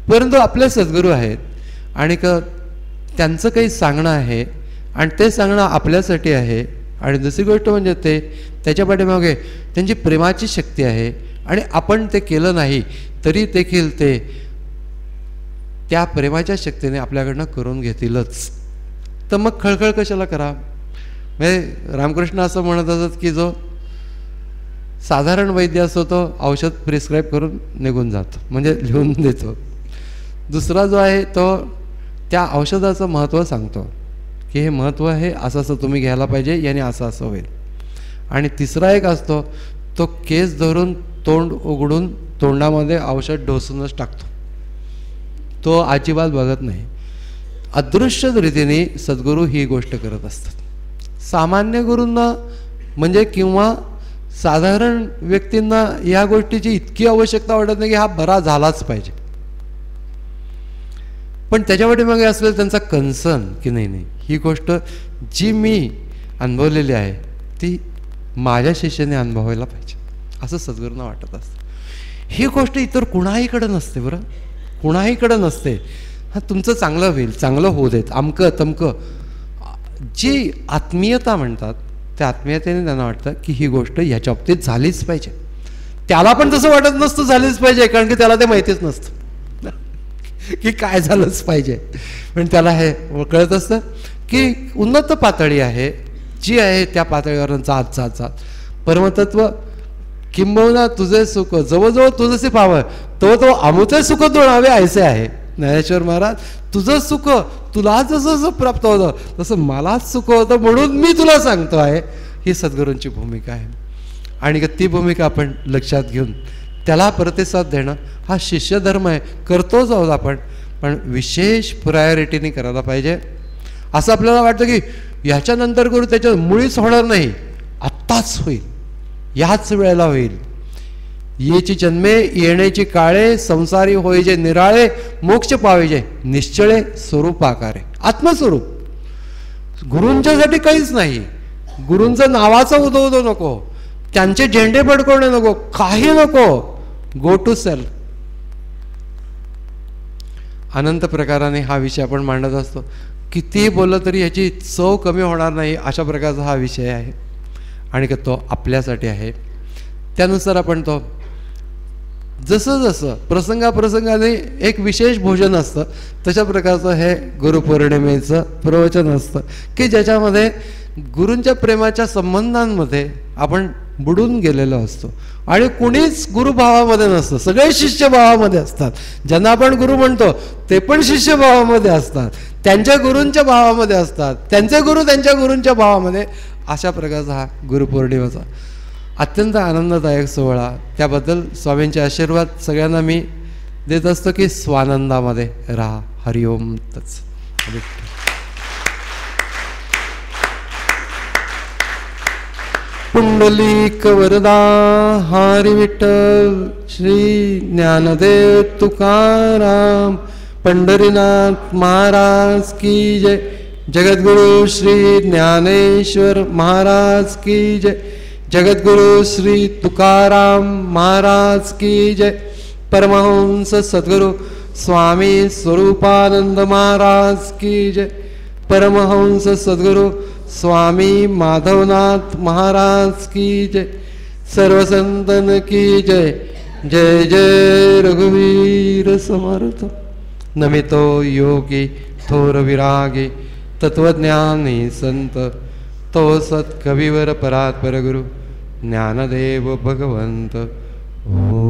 परंतु आपले सद्गुरू आहेत आणि त्यांचं काही सांगणं आहे आणि ते सांगणं आपल्यासाठी आहे. आणि दुसरी गोष्ट म्हणजे ते त्याच्या पाठीमागे त्यांची प्रेमाची शक्ती आहे. आणि आपण ते केलं नाही तरी देखील ते त्या प्रेमाच्या शक्तीने आपल्याकडनं करून घेतीलच. तर मग खळखळ कशाला करा. म्हणजे रामकृष्ण असं म्हणत असत की जो साधारण वैद्य असतो तो औषध प्रिस्क्राईब करून निघून जातो, म्हणजे लिहून देतो. दुसरा जो आहे तो त्या औषधाचं महत्त्व सांगतो की हे महत्त्व आहे, असं असं तुम्ही घ्यायला पाहिजे, याने असं असं होईल. आणि तिसरा एक असतो तो केस धरून तोंड उघडून तोंडामध्ये औषध ढोसूनच टाकतो, तो अजिबात बघत नाही. अदृश्य रीतीने सद्गुरू ही गोष्ट करत असतात. सामान्य गुरूंना म्हणजे किंवा साधारण व्यक्तींना या गोष्टीची इतकी आवश्यकता वाटत नाही की हा बरा झालाच पाहिजे. पण त्याच्यासाठी मग असलेलं त्यांचा कन्सर्न की नाही ही गोष्ट जी मी अनुभवलेली आहे ती माझ्या शिष्याने अनुभवायला पाहिजे असं सद्गुरूंना वाटत असतं. ही गोष्ट इतर कुणाहीकडं नसते. बरं, कुणाहीकडं नसते. हा तुमचं चांगलं होईल, चांगलं होऊ देत, अमकं तमकं. जी आत्मीयता म्हणतात त्या आत्मीयतेने त्यांना वाटतं की ही गोष्ट ह्याच्या बाबतीत झालीच पाहिजे. त्याला पण तसं वाटत नसतं झालीच पाहिजे, कारण की त्याला ते माहितीच नसतं की काय झालंच पाहिजे. पण त्याला हे कळत असतं की उन्नत पातळी आहे जी आहे त्या पातळीवर जात जात जात परमतत्व किंबहुना तुझे सुख जवळजवळ तुझसे पावं तो अमुचे सुख तोडावे ऐसे आहे. ज्ञानेश्वर महाराज, तुझं सुख तुला जसं प्राप्त होतं तसं मलाच सुख होतं म्हणून मी तुला सांगतो आहे. ही सद्गुरूंची भूमिका आहे. आणि ती भूमिका आपण लक्षात घेऊन त्याला प्रतिसाद देणं हा शिष्यधर्म आहे. करतोच आहोत आपण, पण विशेष प्रायोरिटीने करायला पाहिजे. असं आपल्याला वाटतं की ह्याच्यानंतर करू, त्याच्यात मुळीच होणार नाही, आत्ताच होईल, ह्याच वेळेला होईल. येची जन्मे येण्याची काळे संसारी होय जे निराळे मोक्ष पाहिजे निश्चळे स्वरूप आकारे. आत्मस्वरूप गुरूंच्यासाठी काहीच नाही. गुरूंचं नावाचं उदो नको, त्यांचे झेंडे फडकवणे नको, काही नको. Go to self. अनंत प्रकाराने हा विषय आपण मांडत असतो. किती बोललं तरी ह्याची चव कमी होणार नाही अशा प्रकारचा हा विषय आहे. आणि तो आपल्यासाठी आहे. त्यानुसार आपण तो जसं जसं प्रसंगाप्रसंगाने एक विशेष भोजन असतं तशा प्रकारचं हे गुरुपौर्णिमेचं प्रवचन असतं की ज्याच्यामध्ये गुरूंच्या प्रेमाच्या संबंधांमध्ये आपण बुडून गेलेलो असतो. आणि कुणीच गुरुभावामध्ये नसतं, सगळे शिष्यभावामध्ये असतात. ज्यांना आपण गुरु म्हणतो ते पण शिष्यभावामध्ये असतात, त्यांच्या गुरूंच्या भावामध्ये असतात, त्यांचे गुरु त्यांच्या गुरूंच्या भावामध्ये. अशा प्रकारचा हा गुरुपौर्णिमेचा अत्यंत आनंददायक सोहळा. त्याबद्दल स्वामींचे आशीर्वाद सगळ्यांना मी देत असतो की स्वानंदामध्ये राहा. हरिओम तत्स. पुंडलिक वरदा हरी विठ्ठल श्री ज्ञानदेव तुकाराम पंढरीनाथ महाराज की जय. जगद्गुरु श्री ज्ञानेश्वर महाराज की जय. जगद्गुरु श्री तुकाराम महाराज की जय. परमहंस सद्गुरु स्वामी स्वरूपानंद महाराज की जय. परमहंस सद्गुरु स्वामी माधवनाथ महाराज की जय. सर्व संतन की जय. जय जय रघुवीर समर्थ. नमितो योगी थोर विरागी तत्वज्ञानी संत तो सत्कविवर परात्पर गुरु ज्ञानदेव भगवंत. ओम.